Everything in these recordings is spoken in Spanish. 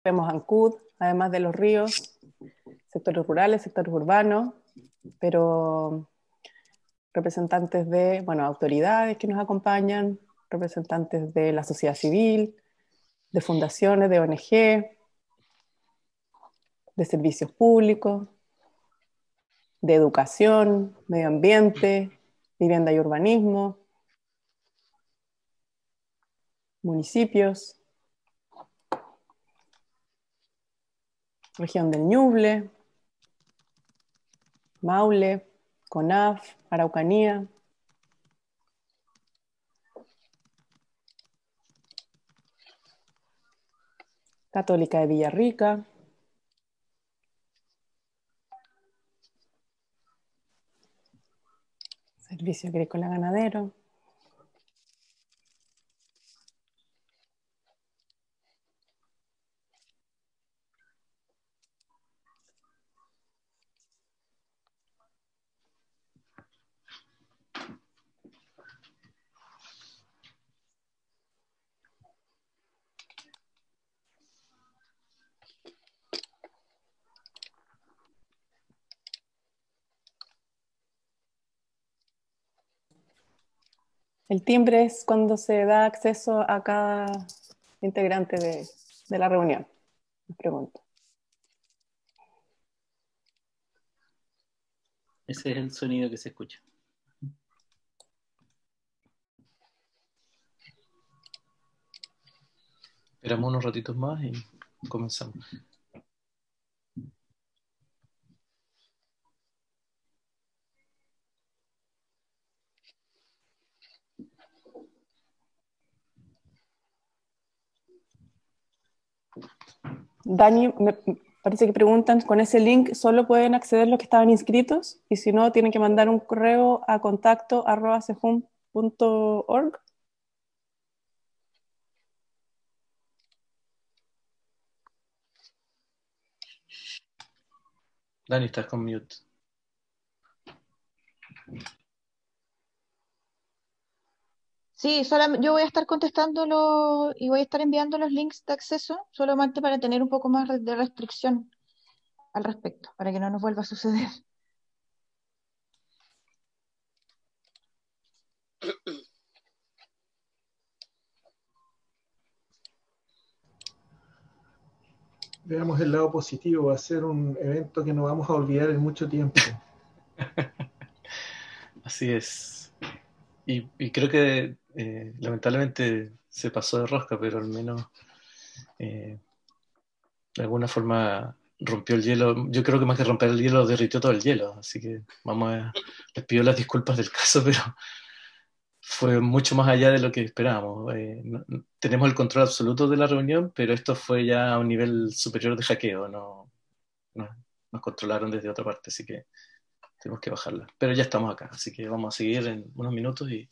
Vemos Ancud, además de los ríos, sectores rurales, sectores urbanos, pero representantes de, bueno, autoridades que nos acompañan, representantes de la sociedad civil, de fundaciones, de ONG, de servicios públicos, de educación, medio ambiente, vivienda y urbanismo, municipios, región del Ñuble, Maule, CONAF, Araucanía, Católica de Villarrica, Servicio Agrícola Ganadero. El timbre es cuando se da acceso a cada integrante de la reunión. Les pregunto. Ese es el sonido que se escucha. Esperamos unos ratitos más y comenzamos. Dani, me parece que preguntan, ¿con ese link solo pueden acceder los que estaban inscritos? Y si no, tienen que mandar un correo a contacto@sejum.org. Dani, estás con mute. Sí, yo voy a estar contestándolo y voy a estar enviando los links de acceso solamente para tener un poco más de restricción al respecto, para que no nos vuelva a suceder. Veamos el lado positivo, va a ser un evento que no vamos a olvidar en mucho tiempo. Así es. Y creo que lamentablemente se pasó de rosca, pero al menos de alguna forma rompió el hielo. Yo creo que más que romper el hielo, derritió todo el hielo. Así que les pido las disculpas del caso, pero fue mucho más allá de lo que esperábamos. Tenemos el control absoluto de la reunión, pero esto fue ya a un nivel superior de hackeo. Nos controlaron desde otra parte, así que tenemos que bajarla. Pero ya estamos acá, así que vamos a seguir en unos minutos y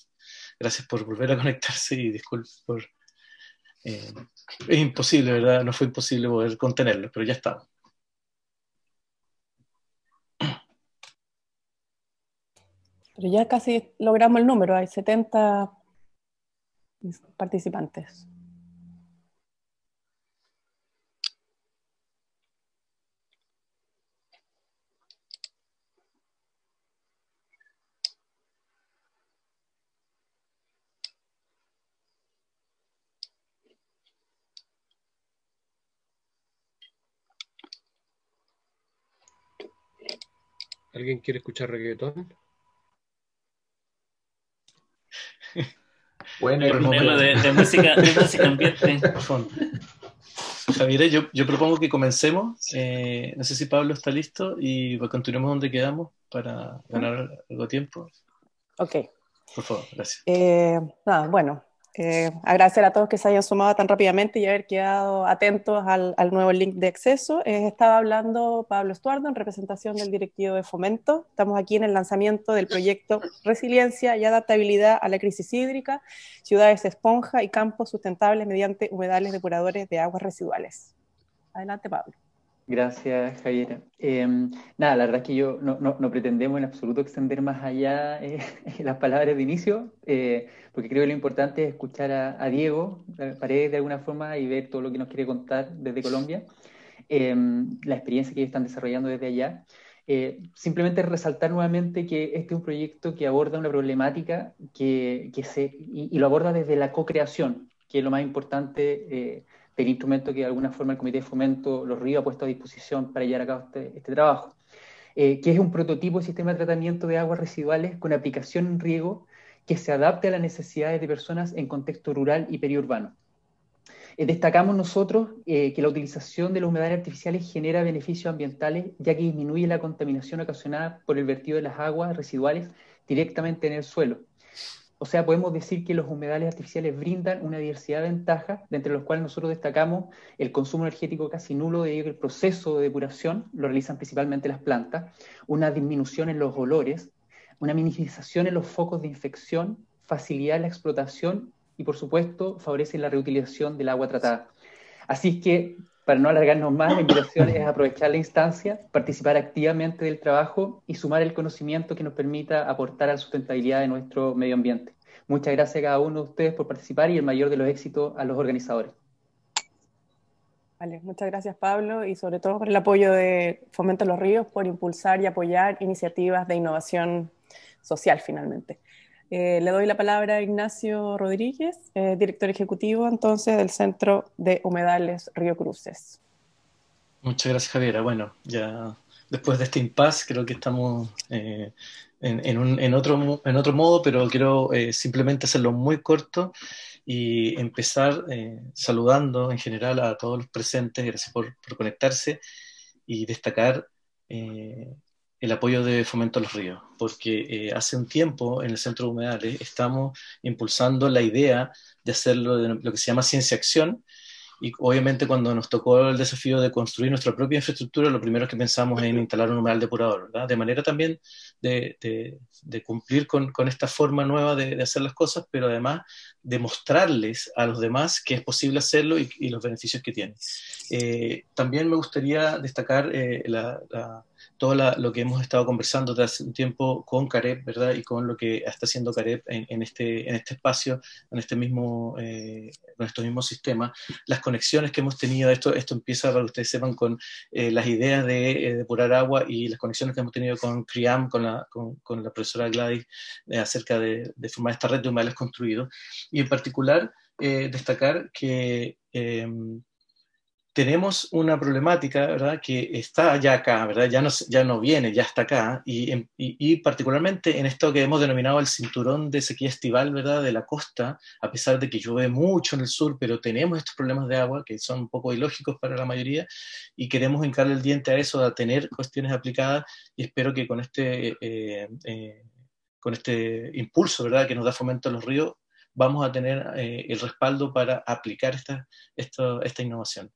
gracias por volver a conectarse y disculpas por... es imposible, ¿verdad? No fue imposible poder contenerlo, pero ya estamos. Pero ya casi logramos el número, hay 70 participantes. ¿Alguien quiere escuchar reggaetón? Bueno, de música ambiente. Javier, yo propongo que comencemos. No sé si Pablo está listo y continuemos donde quedamos para ganar algo de tiempo. Ok. Por favor, gracias. Agradecer a todos que se hayan sumado tan rápidamente y haber quedado atentos al nuevo link de acceso. Estaba hablando Pablo Estuardo en representación del directivo de Fomento. Estamos aquí en el lanzamiento del proyecto Resiliencia y Adaptabilidad a la Crisis Hídrica, Ciudades Esponja y Campos Sustentables mediante humedales depuradores de aguas residuales. Adelante, Pablo. Gracias, Javiera. Nada, la verdad es que yo no pretendemos en absoluto extender más allá las palabras de inicio, porque creo que lo importante es escuchar a Diego Paredes de alguna forma y ver todo lo que nos quiere contar desde Colombia, la experiencia que ellos están desarrollando desde allá. Simplemente resaltar nuevamente que este es un proyecto que aborda una problemática y lo aborda desde la co-creación, que es lo más importante del instrumento que de alguna forma el Comité de Fomento Los Ríos ha puesto a disposición para llevar a cabo este trabajo, que es un prototipo de sistema de tratamiento de aguas residuales con aplicación en riego que se adapte a las necesidades de personas en contexto rural y periurbano. Destacamos nosotros que la utilización de los humedales artificiales genera beneficios ambientales, ya que disminuye la contaminación ocasionada por el vertido de las aguas residuales directamente en el suelo. O sea, podemos decir que los humedales artificiales brindan una diversidad de ventajas, de entre los cuales nosotros destacamos el consumo energético casi nulo, debido a que el proceso de depuración lo realizan principalmente las plantas, una disminución en los olores, una minimización en los focos de infección, facilidad en la explotación y, por supuesto, favorece la reutilización del agua tratada. Así que, para no alargarnos más, la invitación es aprovechar la instancia, participar activamente del trabajo y sumar el conocimiento que nos permita aportar a la sustentabilidad de nuestro medio ambiente. Muchas gracias a cada uno de ustedes por participar y el mayor de los éxitos a los organizadores. Vale, muchas gracias, Pablo, y sobre todo por el apoyo de Fomento Los Ríos, por impulsar y apoyar iniciativas de innovación social, finalmente. Le doy la palabra a Ignacio Rodríguez, director ejecutivo, entonces, del Centro de Humedales Río Cruces. Muchas gracias, Javiera. Bueno, ya después de este impasse creo que estamos en otro modo, pero quiero simplemente hacerlo muy corto y empezar saludando en general a todos los presentes. Gracias por conectarse y destacar el apoyo de Fomento a los Ríos, porque hace un tiempo en el Centro de Humedales estamos impulsando la idea de hacerlo de lo que se llama ciencia-acción. Y obviamente cuando nos tocó el desafío de construir nuestra propia infraestructura, lo primero que pensamos es en instalar un humedal depurador, ¿verdad? De manera también de cumplir con esta forma nueva de hacer las cosas, pero además de mostrarles a los demás que es posible hacerlo y los beneficios que tiene. También me gustaría destacar todo lo que hemos estado conversando desde hace un tiempo con Carep, ¿verdad? Y con lo que está haciendo Carep en este espacio, en estos mismos sistemas, las conexiones que hemos tenido. Esto empieza, para que ustedes sepan, con las ideas de depurar agua y las conexiones que hemos tenido con CRIAM, con la profesora Gladys, acerca de formar esta red de humedales construidos. Y en particular, destacar que tenemos una problemática, ¿verdad?, que está ya acá, ¿verdad?, ya no viene, ya está acá, y particularmente en esto que hemos denominado el cinturón de sequía estival, ¿verdad?, de la costa, a pesar de que llueve mucho en el sur, pero tenemos estos problemas de agua que son un poco ilógicos para la mayoría, y queremos hincarle el diente a eso, a tener cuestiones aplicadas, y espero que con este impulso, ¿verdad?, que nos da Fomento a los Ríos, vamos a tener el respaldo para aplicar esta innovación.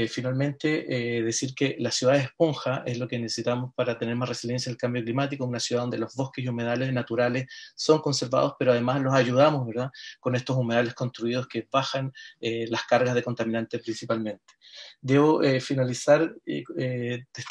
Finalmente, decir que la ciudad de esponja es lo que necesitamos para tener más resiliencia al cambio climático, una ciudad donde los bosques y humedales naturales son conservados, pero además los ayudamos, ¿verdad?, con estos humedales construidos que bajan las cargas de contaminantes principalmente. Debo finalizar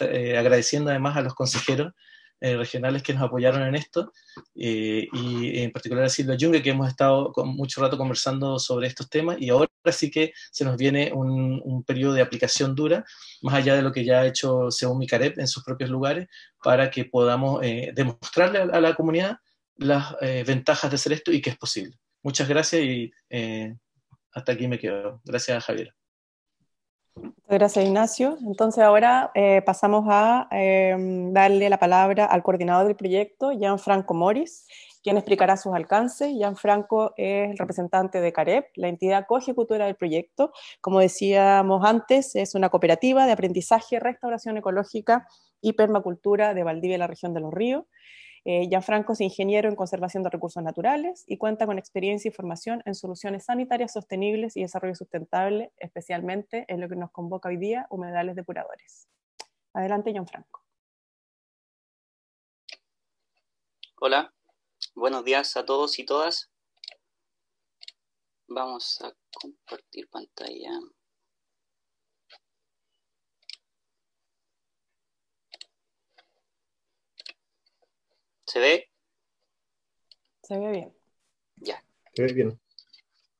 agradeciendo además a los consejeros regionales que nos apoyaron en esto, y en particular a Silvia Yungue, que hemos estado mucho rato conversando sobre estos temas, y ahora sí que se nos viene un periodo de aplicación dura, más allá de lo que ya ha hecho Seúl y Carep en sus propios lugares, para que podamos demostrarle a la comunidad las ventajas de hacer esto y que es posible. Muchas gracias y hasta aquí me quedo. Gracias, Javier. Gracias, Ignacio. Entonces ahora pasamos a darle la palabra al coordinador del proyecto, Gianfranco Moris, quien explicará sus alcances. Gianfranco es el representante de Carep, la entidad coejecutora del proyecto. Como decíamos antes, es una cooperativa de aprendizaje, restauración ecológica y permacultura de Valdivia y la región de Los Ríos. Gianfranco es ingeniero en conservación de recursos naturales y cuenta con experiencia y formación en soluciones sanitarias sostenibles y desarrollo sustentable, especialmente en lo que nos convoca hoy día, humedales depuradores. Adelante, Gianfranco. Hola, buenos días a todos y todas. Vamos a compartir pantalla. ¿Se ve? Se ve bien. Ya. Se ve bien.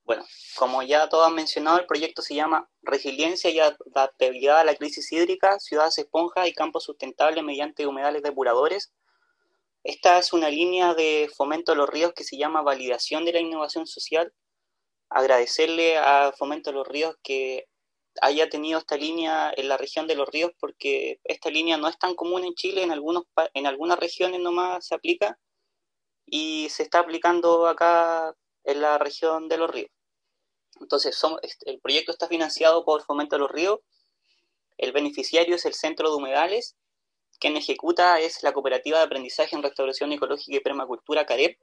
Bueno, como ya todos han mencionado, el proyecto se llama Resiliencia y adaptabilidad a la crisis hídrica, ciudades esponjas y campos sustentables mediante humedales depuradores. Esta es una línea de fomento de los ríos que se llama validación de la innovación social. Agradecerle a Fomento de los Ríos que haya tenido esta línea en la región de los ríos, porque esta línea no es tan común en Chile, en algunas regiones nomás se aplica, y se está aplicando acá en la región de los ríos. Entonces, el proyecto está financiado por Fomento de los Ríos, el beneficiario es el Centro de Humedales, quien ejecuta es la Cooperativa de Aprendizaje en Restauración Ecológica y Permacultura, CAREP.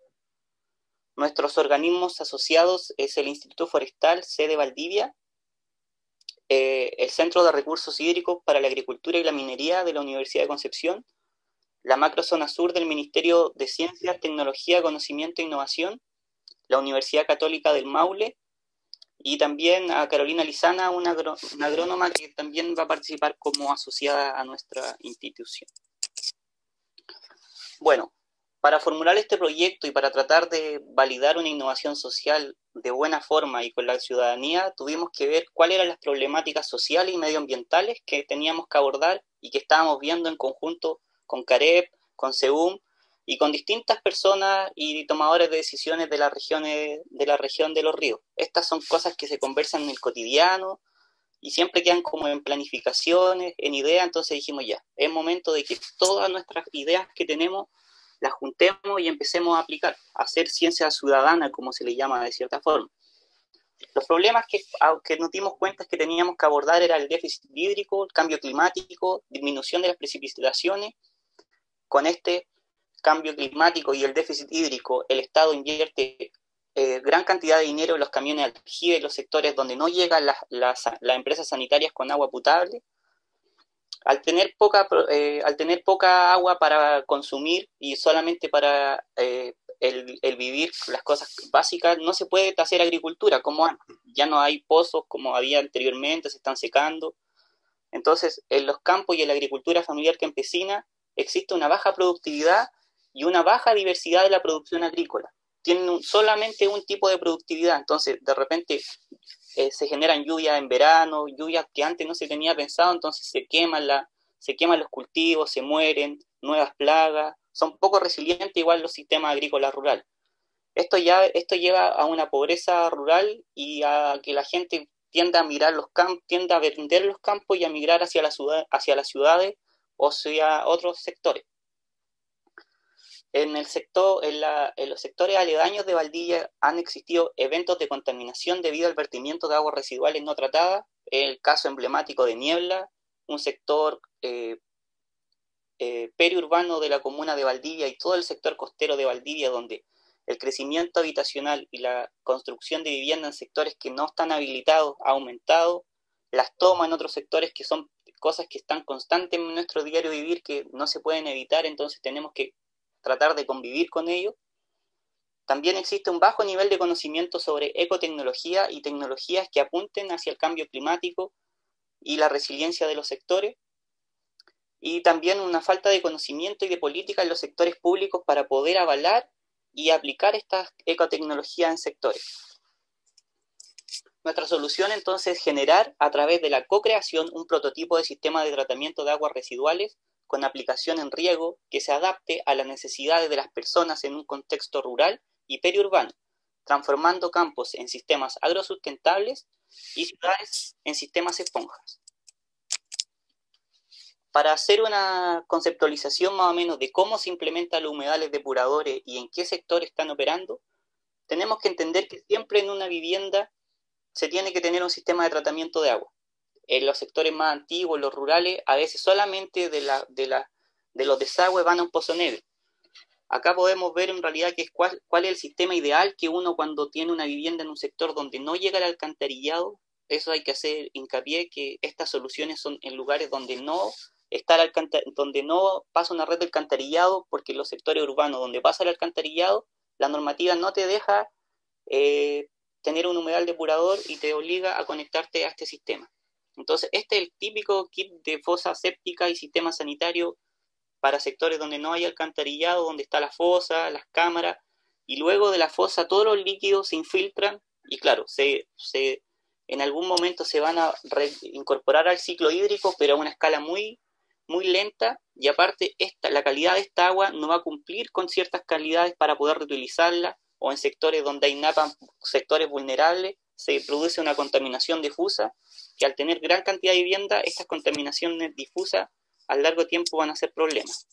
Nuestros organismos asociados es el Instituto Forestal, sede Valdivia, el Centro de Recursos Hídricos para la Agricultura y la Minería de la Universidad de Concepción, la Macrozona Sur del Ministerio de Ciencia, Tecnología, Conocimiento e Innovación, la Universidad Católica del Maule, y también a Carolina Lizana, una agrónoma que también va a participar como asociada a nuestra institución. Bueno, para formular este proyecto y para tratar de validar una innovación social de buena forma y con la ciudadanía, tuvimos que ver cuáles eran las problemáticas sociales y medioambientales que teníamos que abordar y que estábamos viendo en conjunto con CAREP, con SEUM y con distintas personas y tomadores de decisiones de la región de los ríos. Estas son cosas que se conversan en el cotidiano y siempre quedan como en planificaciones, en ideas. Entonces dijimos ya, es momento de que todas nuestras ideas que tenemos las juntemos y empecemos a aplicar, a hacer ciencia ciudadana, como se le llama de cierta forma. Los problemas que nos dimos cuenta es que teníamos que abordar era el déficit hídrico, el cambio climático, disminución de las precipitaciones. Con este cambio climático y el déficit hídrico, el Estado invierte gran cantidad de dinero en los camiones de aljibe, en los sectores donde no llegan las empresas sanitarias con agua potable. Al tener poca agua para consumir y solamente para el vivir las cosas básicas, no se puede hacer agricultura como antes. Ya no hay pozos como había anteriormente, se están secando. Entonces, en los campos y en la agricultura familiar campesina existe una baja productividad y una baja diversidad de la producción agrícola. Tienen solamente un tipo de productividad, entonces de repente se generan lluvias en verano, lluvias que antes no se tenía pensado, entonces se queman los cultivos, se mueren, nuevas plagas, son poco resilientes igual los sistemas agrícolas rurales. Esto lleva a una pobreza rural y a que la gente tienda a mirar tienda a vender los campos y a migrar hacia las ciudades o hacia otros sectores. En los sectores aledaños de Valdivia han existido eventos de contaminación debido al vertimiento de aguas residuales no tratadas. El caso emblemático de Niebla, un sector periurbano de la comuna de Valdivia y todo el sector costero de Valdivia, donde el crecimiento habitacional y la construcción de vivienda en sectores que no están habilitados ha aumentado, las tomas en otros sectores que son cosas que están constantes en nuestro diario vivir que no se pueden evitar, entonces tenemos que tratar de convivir con ello. También existe un bajo nivel de conocimiento sobre ecotecnología y tecnologías que apunten hacia el cambio climático y la resiliencia de los sectores, y también una falta de conocimiento y de política en los sectores públicos para poder avalar y aplicar estas ecotecnologías en sectores. Nuestra solución entonces es generar a través de la co-creación un prototipo de sistema de tratamiento de aguas residuales con aplicación en riego que se adapte a las necesidades de las personas en un contexto rural y periurbano, transformando campos en sistemas agrosustentables y ciudades en sistemas esponjas. Para hacer una conceptualización más o menos de cómo se implementan los humedales depuradores y en qué sector están operando, tenemos que entender que siempre en una vivienda se tiene que tener un sistema de tratamiento de agua. En los sectores más antiguos, los rurales, a veces solamente de los desagües van a un pozo negro. Acá podemos ver en realidad que cuál es el sistema ideal que uno cuando tiene una vivienda en un sector donde no llega el alcantarillado. Eso hay que hacer hincapié que estas soluciones son en lugares donde no pasa una red de alcantarillado, porque en los sectores urbanos donde pasa el alcantarillado, la normativa no te deja tener un humedal depurador y te obliga a conectarte a este sistema. Entonces, este es el típico kit de fosa séptica y sistema sanitario para sectores donde no hay alcantarillado, donde está la fosa, las cámaras, y luego de la fosa todos los líquidos se infiltran y claro, en algún momento se van a incorporar al ciclo hídrico, pero a una escala muy, muy lenta, y aparte la calidad de esta agua no va a cumplir con ciertas calidades para poder reutilizarla, o en sectores donde hay NAPA, sectores vulnerables, se produce una contaminación difusa, que al tener gran cantidad de vivienda, estas contaminaciones difusas a largo tiempo van a ser problemas.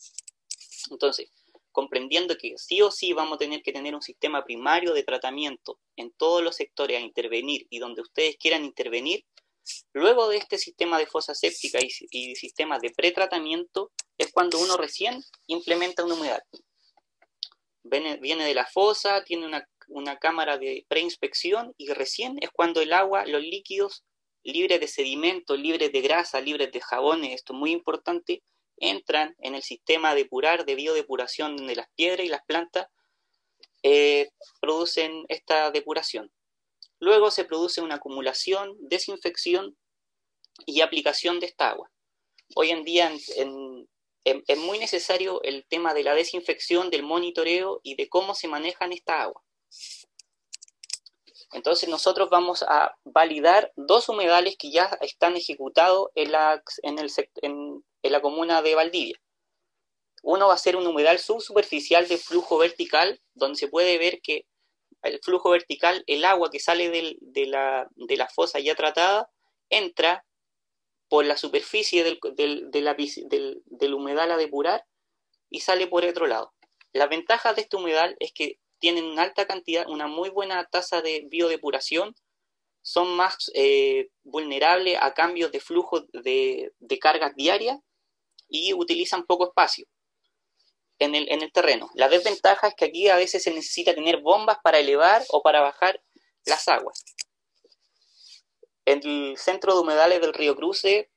Entonces, comprendiendo que sí o sí vamos a tener que tener un sistema primario de tratamiento en todos los sectores a intervenir y donde ustedes quieran intervenir, luego de este sistema de fosa séptica y sistemas de pretratamiento es cuando uno recién implementa un humedal. Viene de la fosa, tiene una cámara de preinspección y recién es cuando el agua, los líquidos libres de sedimentos, libres de grasa, libres de jabones, esto es muy importante, entran en el sistema de biodepuración donde las piedras y las plantas producen esta depuración. Luego se produce una acumulación, desinfección y aplicación de esta agua. Hoy en día es muy necesario el tema de la desinfección, del monitoreo y de cómo se manejan esta agua. Entonces nosotros vamos a validar 2 humedales que ya están ejecutados en la comuna de Valdivia. Uno va a ser un humedal subsuperficial de flujo vertical, donde se puede ver que el flujo vertical, el agua que sale de la fosa ya tratada, entra por la superficie del humedal a depurar y sale por otro lado. Las ventajas de este humedal es que tienen una alta cantidad, una muy buena tasa de biodepuración, son más vulnerables a cambios de flujo de cargas diarias y utilizan poco espacio en el terreno. La desventaja es que aquí a veces se necesita tener bombas para elevar o para bajar las aguas. En el centro de humedales del Río Cruce,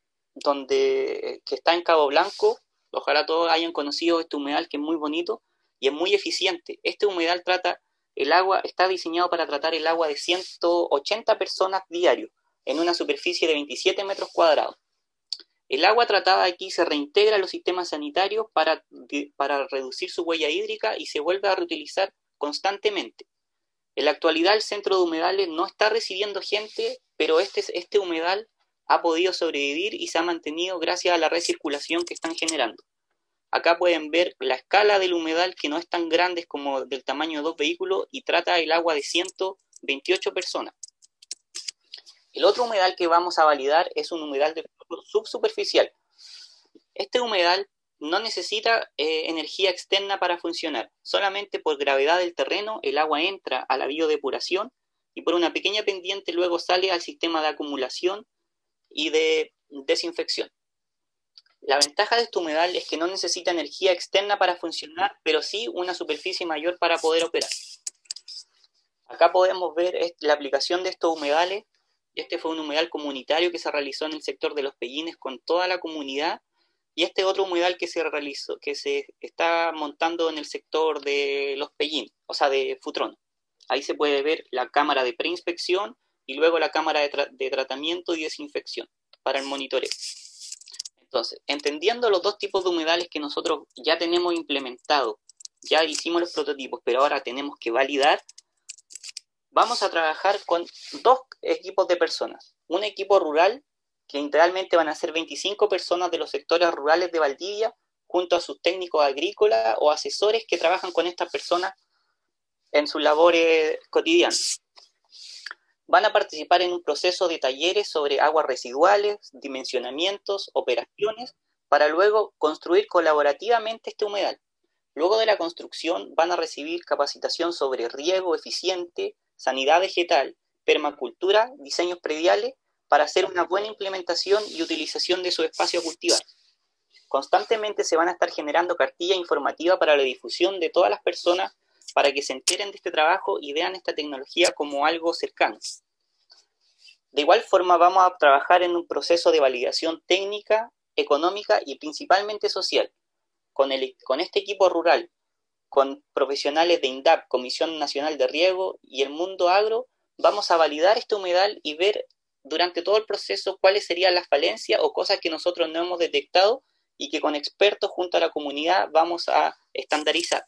que está en Cabo Blanco, ojalá todos hayan conocido este humedal que es muy bonito y es muy eficiente. Este humedal está diseñado para tratar el agua de 180 personas diario en una superficie de 27 metros cuadrados. El agua tratada aquí se reintegra a los sistemas sanitarios para reducir su huella hídrica y se vuelve a reutilizar constantemente. En la actualidad el centro de humedales no está recibiendo gente, pero este humedal ha podido sobrevivir y se ha mantenido gracias a la recirculación que están generando. Acá pueden ver la escala del humedal, que no es tan grande, es como del tamaño de 2 vehículos, y trata el agua de 128 personas. El otro humedal que vamos a validar es un humedal de subsuperficial. Este humedal no necesita energía externa para funcionar. Solamente por gravedad del terreno el agua entra a la biodepuración y por una pequeña pendiente luego sale al sistema de acumulación y de desinfección. La ventaja de este humedal es que no necesita energía externa para funcionar, pero sí una superficie mayor para poder operar. Acá podemos ver la aplicación de estos humedales. Este fue un humedal comunitario que se realizó en el sector de Los Pellines con toda la comunidad, y este otro humedal que se está montando en el sector de Los Pellines, o sea, de Futrón. Ahí se puede ver la cámara de preinspección y luego la cámara de tratamiento y desinfección para el monitoreo. Entonces, entendiendo los 2 tipos de humedales que nosotros ya tenemos implementados, ya hicimos los prototipos, pero ahora tenemos que validar, vamos a trabajar con 2 equipos de personas. Un equipo rural, que integralmente van a ser 25 personas de los sectores rurales de Valdivia, junto a sus técnicos agrícolas o asesores que trabajan con estas personas en sus labores cotidianas. Van a participar en un proceso de talleres sobre aguas residuales, dimensionamientos, operaciones, para luego construir colaborativamente este humedal. Luego de la construcción van a recibir capacitación sobre riego eficiente, sanidad vegetal, permacultura, diseños prediales, para hacer una buena implementación y utilización de su espacio a cultivar. Constantemente se van a estar generando cartillas informativas para la difusión de todas las personas para que se enteren de este trabajo y vean esta tecnología como algo cercano. De igual forma vamos a trabajar en un proceso de validación técnica, económica y principalmente social. Con este equipo rural, con profesionales de INDAP, Comisión Nacional de Riego y el mundo agro, vamos a validar este humedal y ver durante todo el proceso cuáles serían las falencias o cosas que nosotros no hemos detectado y que con expertos junto a la comunidad vamos a estandarizar.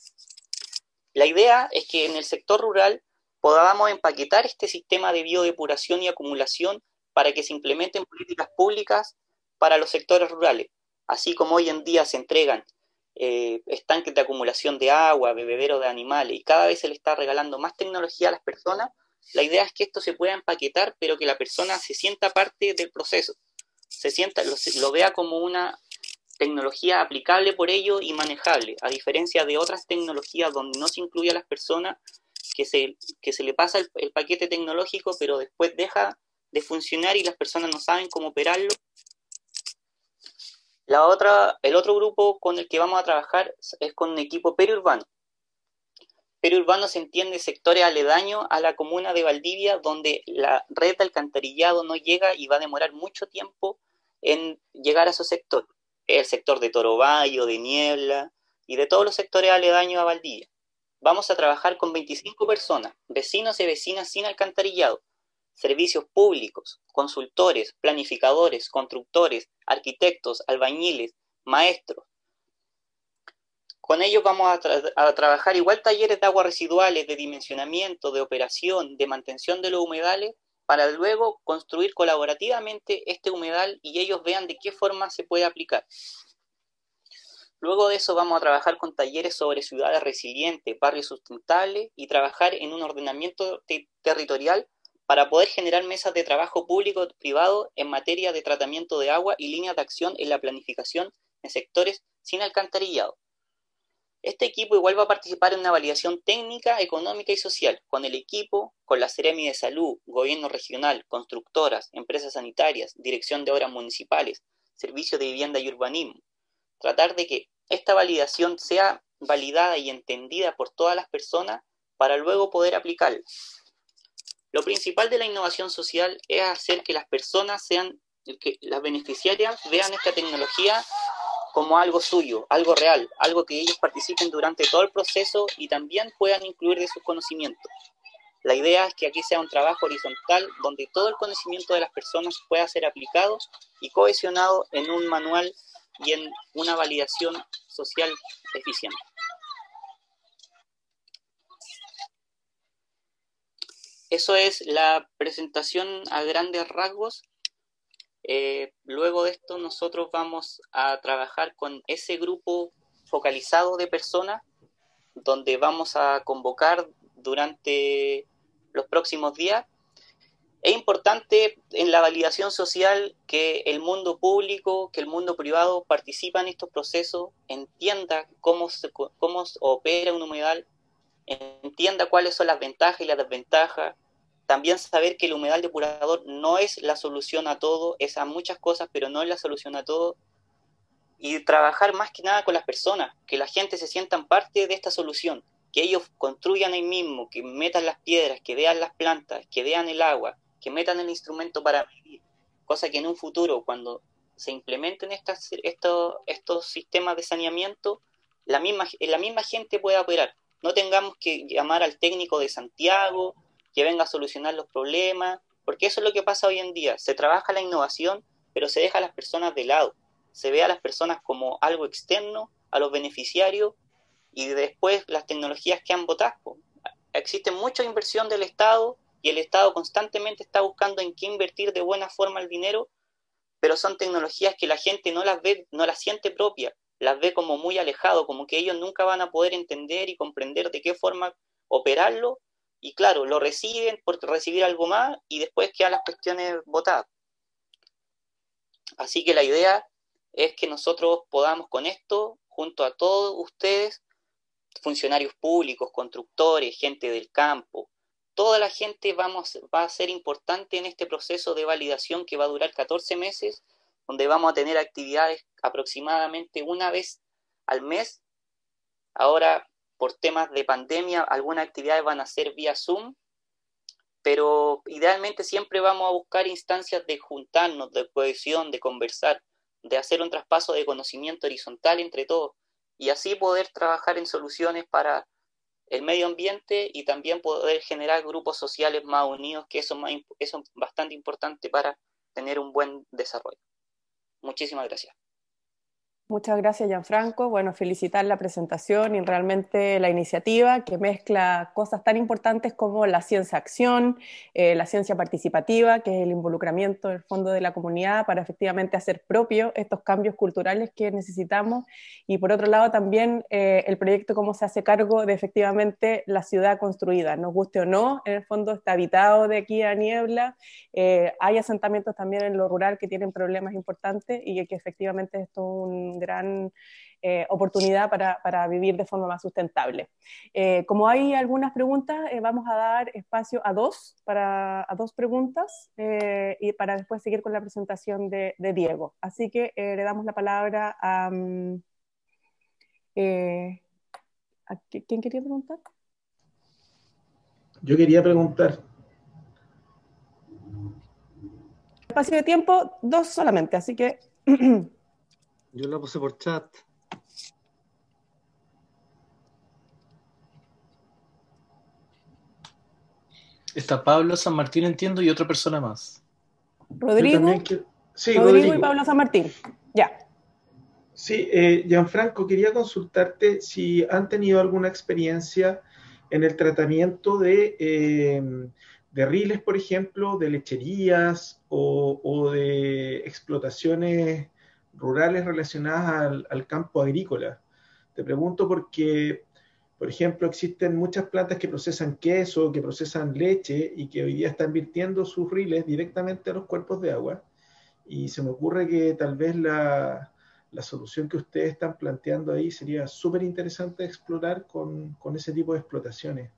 La idea es que en el sector rural podamos empaquetar este sistema de biodepuración y acumulación para que se implementen políticas públicas para los sectores rurales, así como hoy en día se entregan estanques de acumulación de agua, bebederos de animales, y cada vez se le está regalando más tecnología a las personas. La idea es que esto se pueda empaquetar, pero que la persona se sienta parte del proceso, lo vea como una tecnología aplicable por ello y manejable, a diferencia de otras tecnologías donde no se incluye a las personas, que se le pasa el paquete tecnológico, pero después deja de funcionar y las personas no saben cómo operarlo. El otro grupo con el que vamos a trabajar es con un equipo periurbano. Periurbano se entiende sectores aledaños a la comuna de Valdivia, donde la red de alcantarillado no llega y va a demorar mucho tiempo en llegar a esos sectores. El sector de Torobayo, de Niebla y de todos los sectores aledaños a Valdivia. Vamos a trabajar con 25 personas, vecinos y vecinas sin alcantarillado, servicios públicos, consultores, planificadores, constructores, arquitectos, albañiles, maestros. Con ellos vamos a trabajar igual talleres de aguas residuales, de dimensionamiento, de operación, de mantención de los humedales, para luego construir colaborativamente este humedal y ellos vean de qué forma se puede aplicar. Luego de eso vamos a trabajar con talleres sobre ciudades resilientes, barrios sustentables y trabajar en un ordenamiento territorial para poder generar mesas de trabajo público-privado en materia de tratamiento de agua y líneas de acción en la planificación en sectores sin alcantarillado. Este equipo igual va a participar en una validación técnica, económica y social, con el equipo, con la Seremi de Salud, Gobierno Regional, constructoras, empresas sanitarias, Dirección de Obras Municipales, Servicio de Vivienda y Urbanismo. Tratar de que esta validación sea validada y entendida por todas las personas para luego poder aplicarla. Lo principal de la innovación social es hacer que las personas que las beneficiarias vean esta tecnología como algo suyo, algo real, algo que ellos participen durante todo el proceso y también puedan incluir de sus conocimientos. La idea es que aquí sea un trabajo horizontal donde todo el conocimiento de las personas pueda ser aplicado y cohesionado en un manual y en una validación social eficiente. Eso es la presentación a grandes rasgos. Luego de esto nosotros vamos a trabajar con ese grupo focalizado de personas donde vamos a convocar durante los próximos días. Es importante en la validación social que el mundo público, que el mundo privado participa en estos procesos, entienda cómo opera un humedal, entienda cuáles son las ventajas y las desventajas. También saber que el humedal depurador no es la solución a todo, es a muchas cosas, pero no es la solución a todo. Y trabajar más que nada con las personas, que la gente se sientan parte de esta solución, que ellos construyan ahí mismo, que metan las piedras, que vean las plantas, que vean el agua, que metan el instrumento para medir, cosa que en un futuro, cuando se implementen estos sistemas de saneamiento, la misma gente pueda operar. No tengamos que llamar al técnico de Santiago, que venga a solucionar los problemas, porque eso es lo que pasa hoy en día. Se trabaja la innovación, pero se deja a las personas de lado. Se ve a las personas como algo externo, a los beneficiarios, y después las tecnologías que han votado. Existe mucha inversión del Estado, y el Estado constantemente está buscando en qué invertir de buena forma el dinero, pero son tecnologías que la gente no las ve, no las siente propias, las ve como muy alejado, como que ellos nunca van a poder entender y comprender de qué forma operarlo, y claro, lo reciben por recibir algo más y después quedan las cuestiones votadas. Así que la idea es que nosotros podamos con esto, junto a todos ustedes, funcionarios públicos, constructores, gente del campo, toda la gente va a ser importante en este proceso de validación que va a durar 14 meses, donde vamos a tener actividades aproximadamente una vez al mes. Ahora, por temas de pandemia, algunas actividades van a ser vía Zoom, pero idealmente siempre vamos a buscar instancias de juntarnos, de cohesión, de conversar, de hacer un traspaso de conocimiento horizontal entre todos, y así poder trabajar en soluciones para el medio ambiente y también poder generar grupos sociales más unidos, que eso es bastante importante para tener un buen desarrollo. Muchísimas gracias. Muchas gracias, Gianfranco. Bueno, felicitar la presentación y realmente la iniciativa que mezcla cosas tan importantes como la ciencia-acción, la ciencia participativa, que es el involucramiento del fondo de la comunidad para efectivamente hacer propio estos cambios culturales que necesitamos. Y por otro lado también el proyecto cómo se hace cargo de efectivamente la ciudad construida. Nos guste o no, en el fondo está habitado de aquí a Niebla. Hay asentamientos también en lo rural que tienen problemas importantes y que efectivamente esto es un gran oportunidad para vivir de forma más sustentable. Como hay algunas preguntas, vamos a dar espacio a dos preguntas y para después seguir con la presentación de Diego. Así que le damos la palabra a ¿quién quería preguntar? Yo quería preguntar. Espacio de tiempo, 2 solamente, así que... Yo la puse por chat. Está Pablo San Martín, entiendo, y otra persona más. Rodrigo, Sí, Rodrigo y Pablo San Martín. Ya. Sí, Gianfranco, quería consultarte si han tenido alguna experiencia en el tratamiento de riles, por ejemplo, de lecherías o de explotaciones rurales relacionadas al campo agrícola. Te pregunto porque, por ejemplo, existen muchas plantas que procesan queso, que procesan leche y que hoy día están virtiendo sus riles directamente a los cuerpos de agua. Y se me ocurre que tal vez la solución que ustedes están planteando ahí sería súper interesante explorar con ese tipo de explotaciones.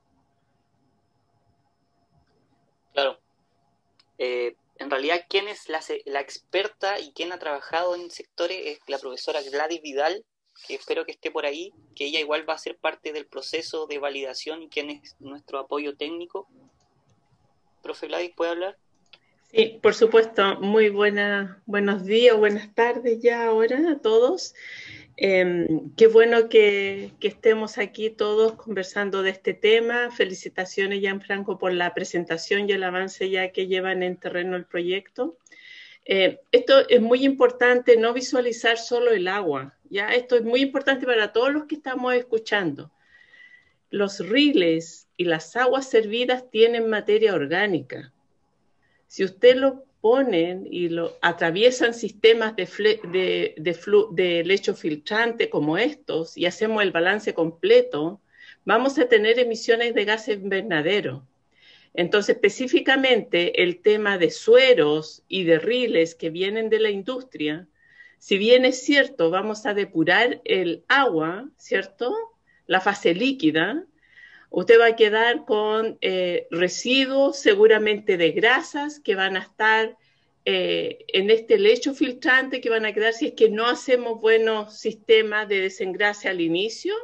Claro. En realidad, quien es la experta y quien ha trabajado en sectores es la profesora Gladys Vidal, que espero que esté por ahí, que ella igual va a ser parte del proceso de validación y quien es nuestro apoyo técnico. Profe Gladys, ¿puede hablar? Sí, por supuesto. Muy buenos días, buenas tardes ya ahora a todos. Qué bueno que estemos aquí todos conversando de este tema. Felicitaciones, Gianfranco, por la presentación y el avance ya que llevan en terreno el proyecto. Esto es muy importante, no visualizar solo el agua. ¿Ya? Esto es muy importante para todos los que estamos escuchando. Los riles y las aguas servidas tienen materia orgánica. Si usted lo ponen y lo atraviesan sistemas de lecho filtrante como estos y hacemos el balance completo, vamos a tener emisiones de gases invernadero. Entonces, específicamente el tema de sueros y de riles que vienen de la industria, si bien es cierto, vamos a depurar el agua, ¿cierto? La fase líquida, usted va a quedar con residuos seguramente de grasas que van a estar en este lecho filtrante que van a quedar si es que no hacemos buenos sistemas de desengrase al inicio.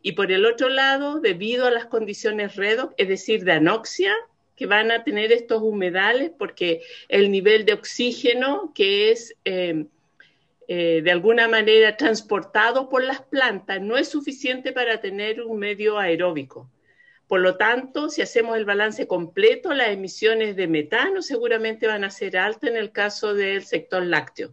Y por el otro lado, debido a las condiciones redox, es decir, de anoxia, que van a tener estos humedales porque el nivel de oxígeno que es de alguna manera transportado por las plantas no es suficiente para tener un medio aeróbico. Por lo tanto, si hacemos el balance completo, las emisiones de metano seguramente van a ser altas en el caso del sector lácteo.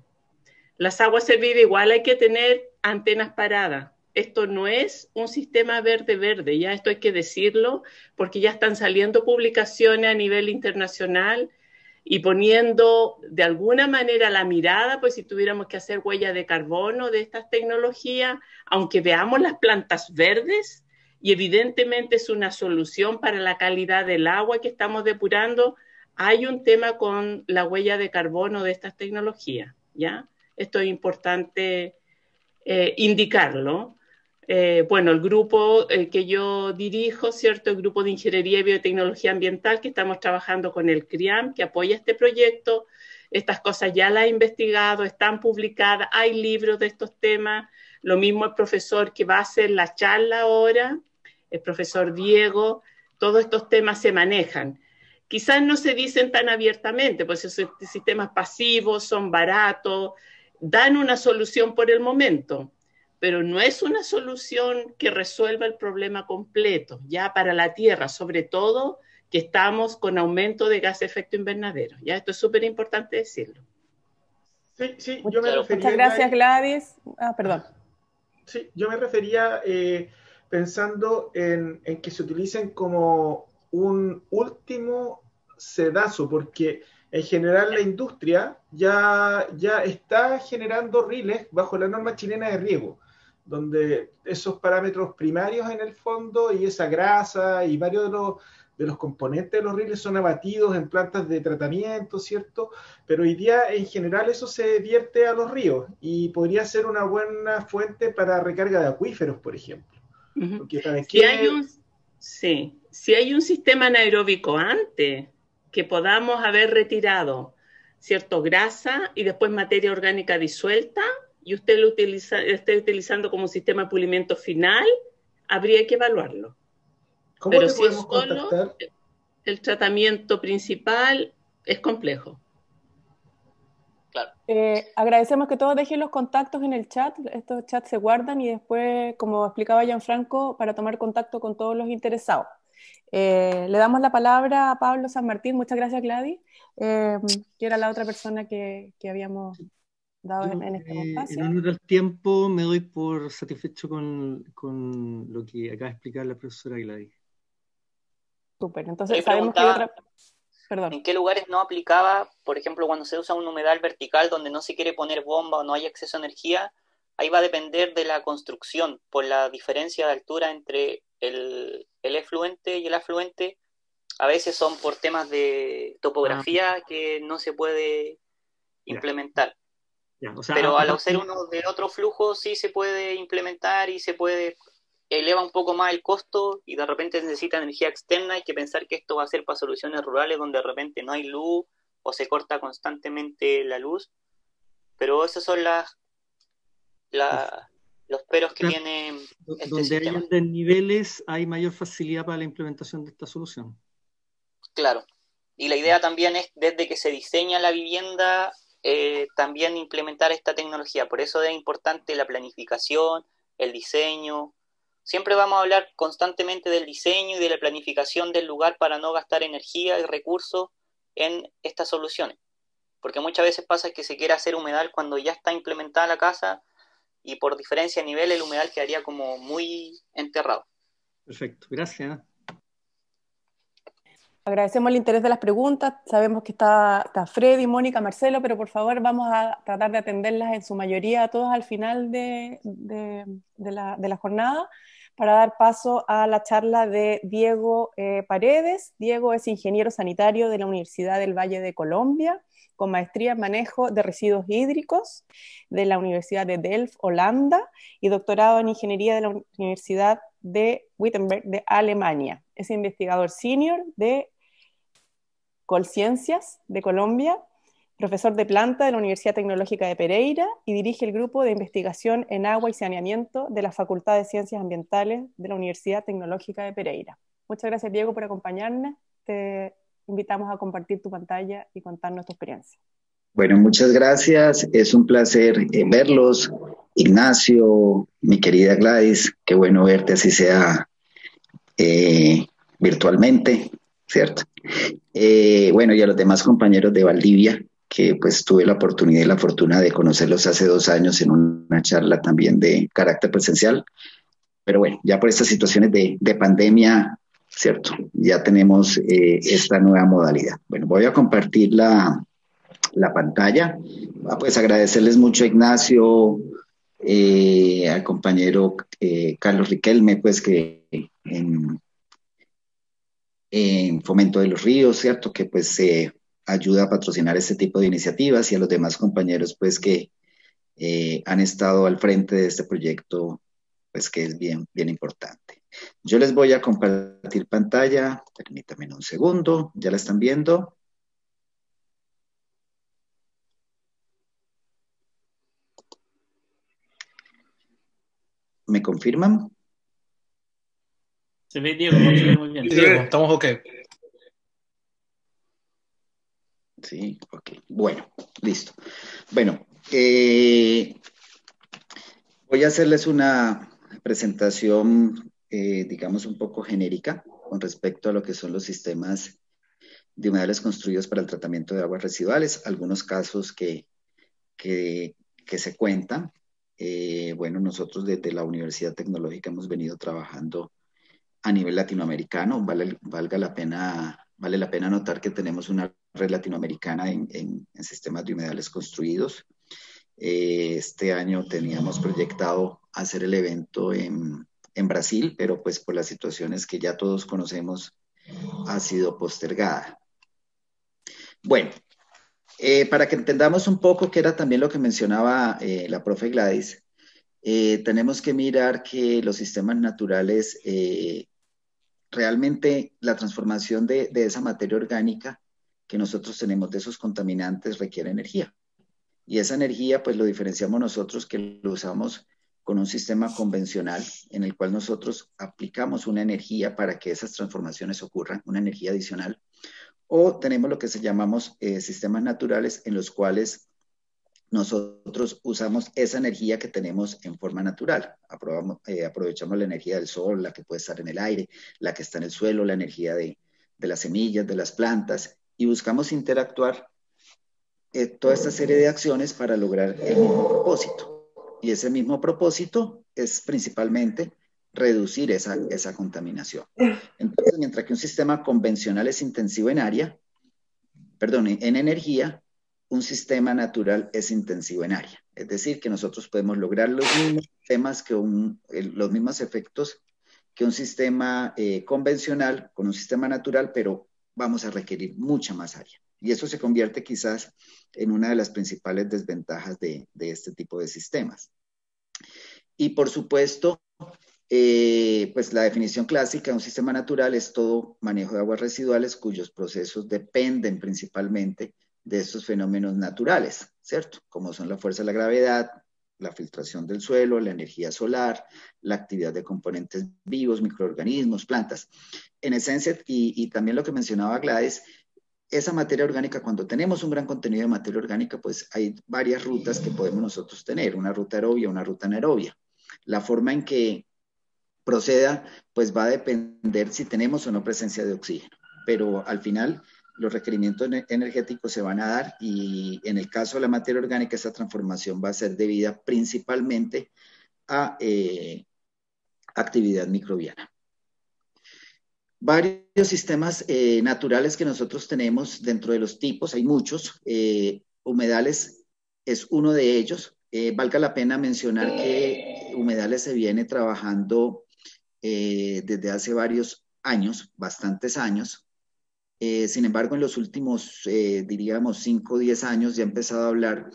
Las aguas servidas igual hay que tener antenas paradas. Esto no es un sistema verde-verde, ya esto hay que decirlo, porque ya están saliendo publicaciones a nivel internacional y poniendo de alguna manera la mirada, pues si tuviéramos que hacer huella de carbono de estas tecnologías, aunque veamos las plantas verdes, y evidentemente es una solución para la calidad del agua que estamos depurando, hay un tema con la huella de carbono de estas tecnologías, ¿ya? Esto es importante indicarlo. Bueno, el grupo que yo dirijo, ¿cierto? El grupo de Ingeniería y Biotecnología Ambiental, que estamos trabajando con el CRIAM, que apoya este proyecto. Estas cosas ya las he investigado, están publicadas, hay libros de estos temas. Lo mismo el profesor que va a hacer la charla ahora, el profesor Diego, todos estos temas se manejan. Quizás no se dicen tan abiertamente, pues esos sistemas pasivos son baratos, dan una solución por el momento, pero no es una solución que resuelva el problema completo, ya para la Tierra, sobre todo que estamos con aumento de gas de efecto invernadero. Ya esto es súper importante decirlo. Sí, yo me Claro. refería, Muchas gracias, Gladys. Gladys. Perdón. Sí, yo me refería pensando en que se utilicen como un último sedazo, porque en general la industria ya está generando riles bajo la norma chilena de riego, donde esos parámetros primarios en el fondo y esa grasa y varios de los componentes de los riles son abatidos en plantas de tratamiento, ¿cierto? Pero hoy día en general eso se vierte a los ríos y podría ser una buena fuente para recarga de acuíferos, por ejemplo. Porque para Si hay un sistema anaeróbico antes que podamos haber retirado, ¿cierto? Grasa y después materia orgánica disuelta, y usted lo esté utilizando como un sistema de pulimiento final, habría que evaluarlo. ¿Cómo Pero te si es podemos solo contactar? el tratamiento principal, es complejo. Claro. Agradecemos que todos dejen los contactos en el chat. Estos chats se guardan y después, como explicaba Gianfranco, para tomar contacto con todos los interesados. Le damos la palabra a Pablo San Martín. Muchas gracias, Gladys, que era la otra persona que habíamos dado en este espacio. En honor al tiempo, me doy por satisfecho con lo que acaba de explicar la profesora Gladys. Súper, entonces Yo sabemos que hay otra... Perdón. ¿En qué lugares no aplicaba? Por ejemplo, cuando se usa un humedal vertical donde no se quiere poner bomba o no hay acceso a energía, ahí va a depender de la construcción, por la diferencia de altura entre el efluente y el afluente. A veces son por temas de topografía que no se puede implementar. O sea, pero al ser uno de otro flujo sí se puede implementar y se puede eleva un poco más el costo y de repente necesita energía externa. Hay que pensar que esto va a ser para soluciones rurales donde de repente no hay luz o se corta constantemente la luz, pero esos son los peros que tiene este donde sistema. hay desniveles hay mayor facilidad para la implementación de esta solución. Claro, y la idea también es desde que se diseña la vivienda también implementar esta tecnología. Por eso es importante la planificación, el diseño. Siempre vamos a hablar constantemente del diseño y de la planificación del lugar para no gastar energía y recursos en estas soluciones. Porque muchas veces pasa que se quiere hacer humedal cuando ya está implementada la casa y por diferencia de nivel el humedal quedaría como muy enterrado. Perfecto, gracias. Agradecemos el interés de las preguntas. Sabemos que está Freddy, Mónica, Marcelo, pero por favor vamos a tratar de atenderlas en su mayoría a todos al final de la jornada para dar paso a la charla de Diego Paredes. Diego es ingeniero sanitario de la Universidad del Valle de Colombia, con maestría en manejo de residuos hídricos de la Universidad de Delft, Holanda, y doctorado en ingeniería de la Universidad de Wittenberg de Alemania. Es investigador senior de Colciencias de Colombia, profesor de planta de la Universidad Tecnológica de Pereira y dirige el grupo de investigación en agua y saneamiento de la Facultad de Ciencias Ambientales de la Universidad Tecnológica de Pereira. Muchas gracias, Diego, por acompañarnos. Te invitamos a compartir tu pantalla y contarnos tu experiencia. Bueno, muchas gracias. Es un placer verlos. Ignacio, mi querida Gladys, qué bueno verte, así sea virtualmente, ¿cierto? Bueno, y a los demás compañeros de Valdivia, que pues tuve la oportunidad y la fortuna de conocerlos hace 2 años en una charla también de carácter presencial. Pero bueno, ya por estas situaciones de pandemia, ¿cierto? Ya tenemos esta nueva modalidad. Bueno, voy a compartir la pantalla. Pues agradecerles mucho a Ignacio, al compañero Carlos Riquelme, pues que en Fomento de los Ríos, ¿cierto? Que pues ayuda a patrocinar este tipo de iniciativas, y a los demás compañeros pues que han estado al frente de este proyecto, pues que es bien importante. Yo les voy a compartir pantalla, permítanme un segundo, ¿ya la están viendo? ¿Me confirman? Se ve, Diego, se ve muy bien. Diego, estamos ok. Sí, ok. Bueno, listo. Bueno, voy a hacerles una presentación, digamos, un poco genérica con respecto a lo que son los sistemas de humedales construidos para el tratamiento de aguas residuales, algunos casos que que se cuentan. Bueno, nosotros desde la Universidad Tecnológica hemos venido trabajando a nivel latinoamericano. Vale la pena notar que tenemos una red latinoamericana en sistemas de humedales construidos. Este año teníamos proyectado hacer el evento en Brasil, pero pues por las situaciones que ya todos conocemos ha sido postergada. Bueno, para que entendamos un poco qué era también lo que mencionaba la profe Gladys, tenemos que mirar que los sistemas naturales, realmente la transformación de esa materia orgánica que nosotros tenemos, de esos contaminantes, requiere energía. Y esa energía pues lo diferenciamos nosotros, que lo usamos con un sistema convencional en el cual nosotros aplicamos una energía para que esas transformaciones ocurran, una energía adicional. O tenemos lo que se llamamos sistemas naturales, en los cuales nosotros usamos esa energía que tenemos en forma natural. Aprovechamos la energía del sol, la que puede estar en el aire, la que está en el suelo, la energía de las semillas, de las plantas, y buscamos interactuar toda esta serie de acciones para lograr el mismo propósito. Y ese mismo propósito es principalmente reducir esa contaminación. Entonces, mientras que un sistema convencional es intensivo en en energía, un sistema natural es intensivo en área. Es decir, que nosotros podemos lograr los mismos temas los mismos efectos que un sistema convencional con un sistema natural, pero vamos a requerir mucha más área. Y eso se convierte quizás en una de las principales desventajas de este tipo de sistemas. Y por supuesto, pues la definición clásica de un sistema natural es todo manejo de aguas residuales cuyos procesos dependen principalmente de estos fenómenos naturales, ¿cierto? Como son la fuerza de la gravedad, la filtración del suelo, la energía solar, la actividad de componentes vivos, microorganismos, plantas. En esencia, y también lo que mencionaba Gladys, esa materia orgánica, cuando tenemos un gran contenido de materia orgánica, pues hay varias rutas que podemos nosotros tener, una ruta aerobia, una ruta anaerobia. La forma en que proceda, pues va a depender si tenemos o no presencia de oxígeno, pero al final los requerimientos energéticos se van a dar, y en el caso de la materia orgánica, esa transformación va a ser debida principalmente a actividad microbiana. Varios sistemas naturales que nosotros tenemos dentro de los tipos, hay muchos, humedales es uno de ellos. Valga la pena mencionar que humedales se viene trabajando desde hace varios años, bastantes años. Sin embargo, en los últimos, diríamos, 5 o 10 años ya ha empezado a hablar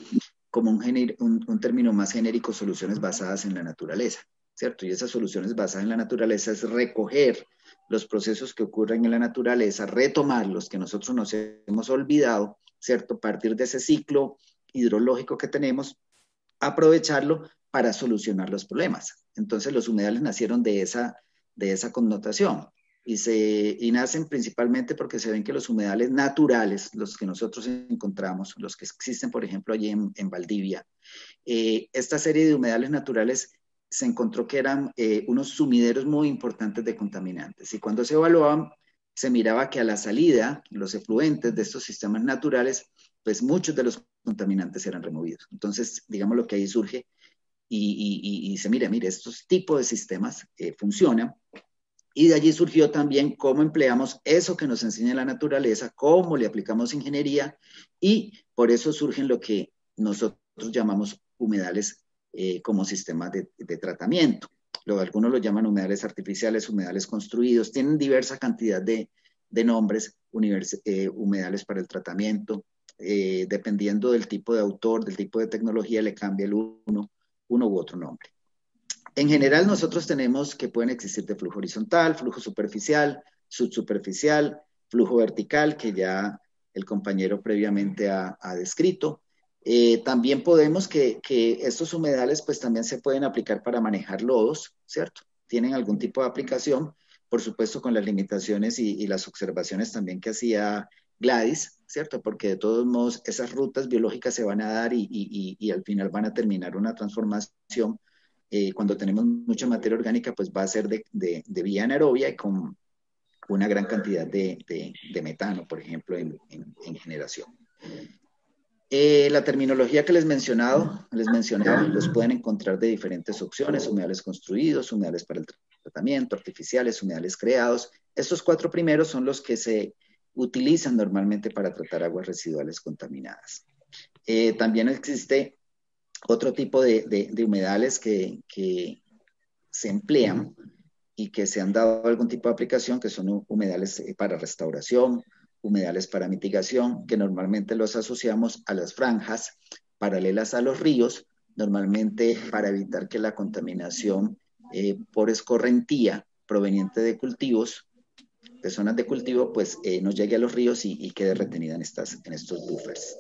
como un término más genérico, soluciones basadas en la naturaleza, ¿cierto? Y esas soluciones basadas en la naturaleza es recoger los procesos que ocurren en la naturaleza, retomar los que nosotros nos hemos olvidado, ¿cierto? Partir de ese ciclo hidrológico que tenemos, aprovecharlo para solucionar los problemas. Entonces los humedales nacieron de esa connotación y nacen principalmente porque se ven que los humedales naturales, los que nosotros encontramos, los que existen por ejemplo allí en Valdivia, esta serie de humedales naturales se encontró que eran unos sumideros muy importantes de contaminantes, y cuando se evaluaban se miraba que a la salida, los efluentes de estos sistemas naturales, pues muchos de los contaminantes eran removidos. Entonces, digamos lo que ahí surge y se mire, estos tipos de sistemas funcionan, y de allí surgió también cómo empleamos eso que nos enseña la naturaleza, cómo le aplicamos ingeniería, y por eso surgen lo que nosotros llamamos humedales como sistemas de tratamiento. Algunos lo llaman humedales artificiales, humedales construidos, tienen diversa cantidad de nombres, humedales para el tratamiento, dependiendo del tipo de autor, del tipo de tecnología, le cambia el uno u otro nombre. En general nosotros tenemos que pueden existir de flujo horizontal, flujo superficial, subsuperficial, flujo vertical, que ya el compañero previamente ha descrito. También podemos que estos humedales pues también se pueden aplicar para manejar lodos, ¿cierto? Tienen algún tipo de aplicación, por supuesto con las limitaciones y las observaciones también que hacía Gladys, ¿cierto? Porque de todos modos esas rutas biológicas se van a dar y al final van a terminar una transformación. Cuando tenemos mucha materia orgánica pues va a ser de vía anaerobia y con una gran cantidad de metano, por ejemplo, en generación. La terminología que les mencionaba, los pueden encontrar de diferentes opciones: humedales construidos, humedales para el tratamiento, artificiales, humedales creados. Estos 4 primeros son los que se utilizan normalmente para tratar aguas residuales contaminadas. También existe otro tipo de humedales que se emplean y que se han dado algún tipo de aplicación, que son humedales para restauración, humedales para mitigación, que normalmente los asociamos a las franjas paralelas a los ríos, normalmente para evitar que la contaminación por escorrentía proveniente de cultivos, de zonas de cultivo, pues nos llegue a los ríos y quede retenida en estos buffers.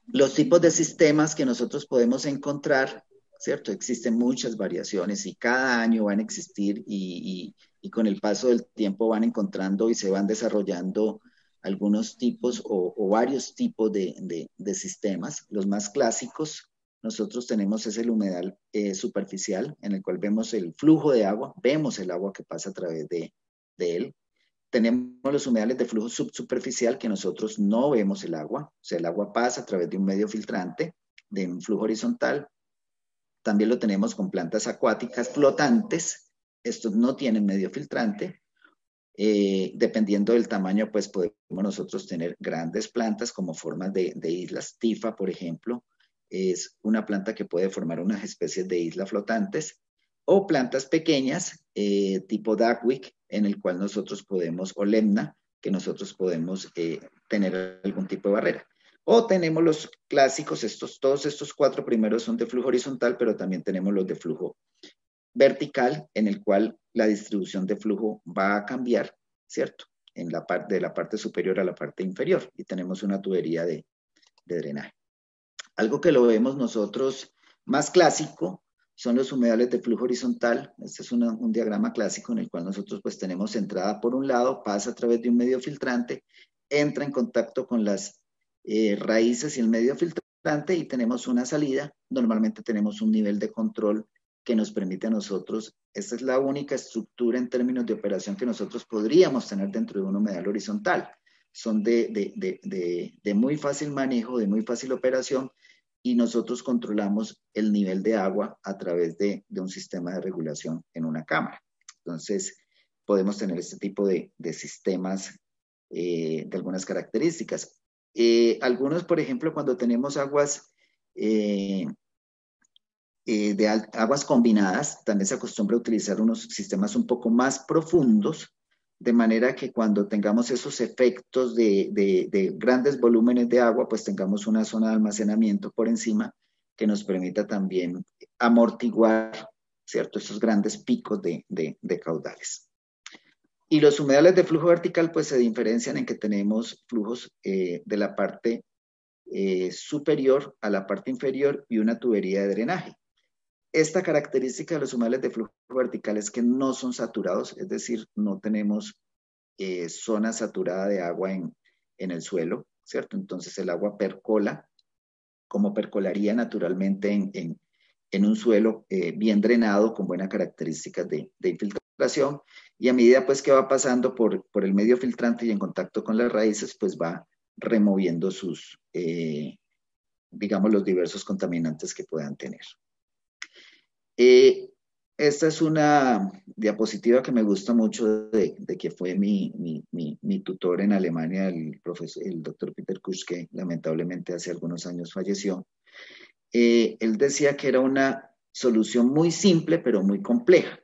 Los tipos de sistemas que nosotros podemos encontrar, ¿cierto? Existen muchas variaciones y cada año van a existir y con el paso del tiempo van encontrando y se van desarrollando algunos tipos o varios tipos de sistemas. Los más clásicos, nosotros tenemos es el humedal superficial, en el cual vemos el flujo de agua, vemos el agua que pasa a través de él. Tenemos los humedales de flujo subsuperficial, que nosotros no vemos el agua, o sea, el agua pasa a través de un medio filtrante, de un flujo horizontal. También lo tenemos con plantas acuáticas flotantes. Estos no tienen medio filtrante. Dependiendo del tamaño, pues podemos nosotros tener grandes plantas como formas de islas. Tifa, por ejemplo, es una planta que puede formar unas especies de islas flotantes, o plantas pequeñas tipo duckweed, en el cual nosotros podemos, o lemna, que nosotros podemos tener algún tipo de barrera. O tenemos los clásicos, todos estos 4 primeros son de flujo horizontal, pero también tenemos los de flujo vertical, en el cual la distribución de flujo va a cambiar, ¿cierto? De la parte superior a la parte inferior, y tenemos una tubería de drenaje. Algo que lo vemos nosotros más clásico son los humedales de flujo horizontal. Este es un diagrama clásico en el cual nosotros pues tenemos entrada por un lado, pasa a través de un medio filtrante, entra en contacto con las raíces y el medio filtrante, y tenemos una salida. Normalmente tenemos un nivel de control que nos permite a nosotros, esta es la única estructura en términos de operación que nosotros podríamos tener dentro de un humedal horizontal. Son de muy fácil manejo, de muy fácil operación, y nosotros controlamos el nivel de agua a través de un sistema de regulación en una cámara. Entonces, podemos tener este tipo de sistemas de algunas características. Algunos, por ejemplo, cuando tenemos aguas aguas combinadas, también se acostumbra a utilizar unos sistemas un poco más profundos, de manera que cuando tengamos esos efectos de grandes volúmenes de agua, pues tengamos una zona de almacenamiento por encima que nos permita también amortiguar, ¿cierto?, esos grandes picos de caudales. Y los humedales de flujo vertical pues se diferencian en que tenemos flujos de la parte superior a la parte inferior y una tubería de drenaje. Esta característica de los humedales de flujo vertical es que no son saturados, es decir, no tenemos zona saturada de agua en el suelo, ¿cierto? Entonces el agua percola como percolaría naturalmente en un suelo bien drenado, con buenas características de infiltración, y a medida pues que va pasando por el medio filtrante y en contacto con las raíces, pues va removiendo sus, digamos, los diversos contaminantes que puedan tener. Esta es una diapositiva que me gusta mucho de que fue mi tutor en Alemania, el doctor Peter Kusch, que lamentablemente hace algunos años falleció. Él decía que era una solución muy simple, pero muy compleja.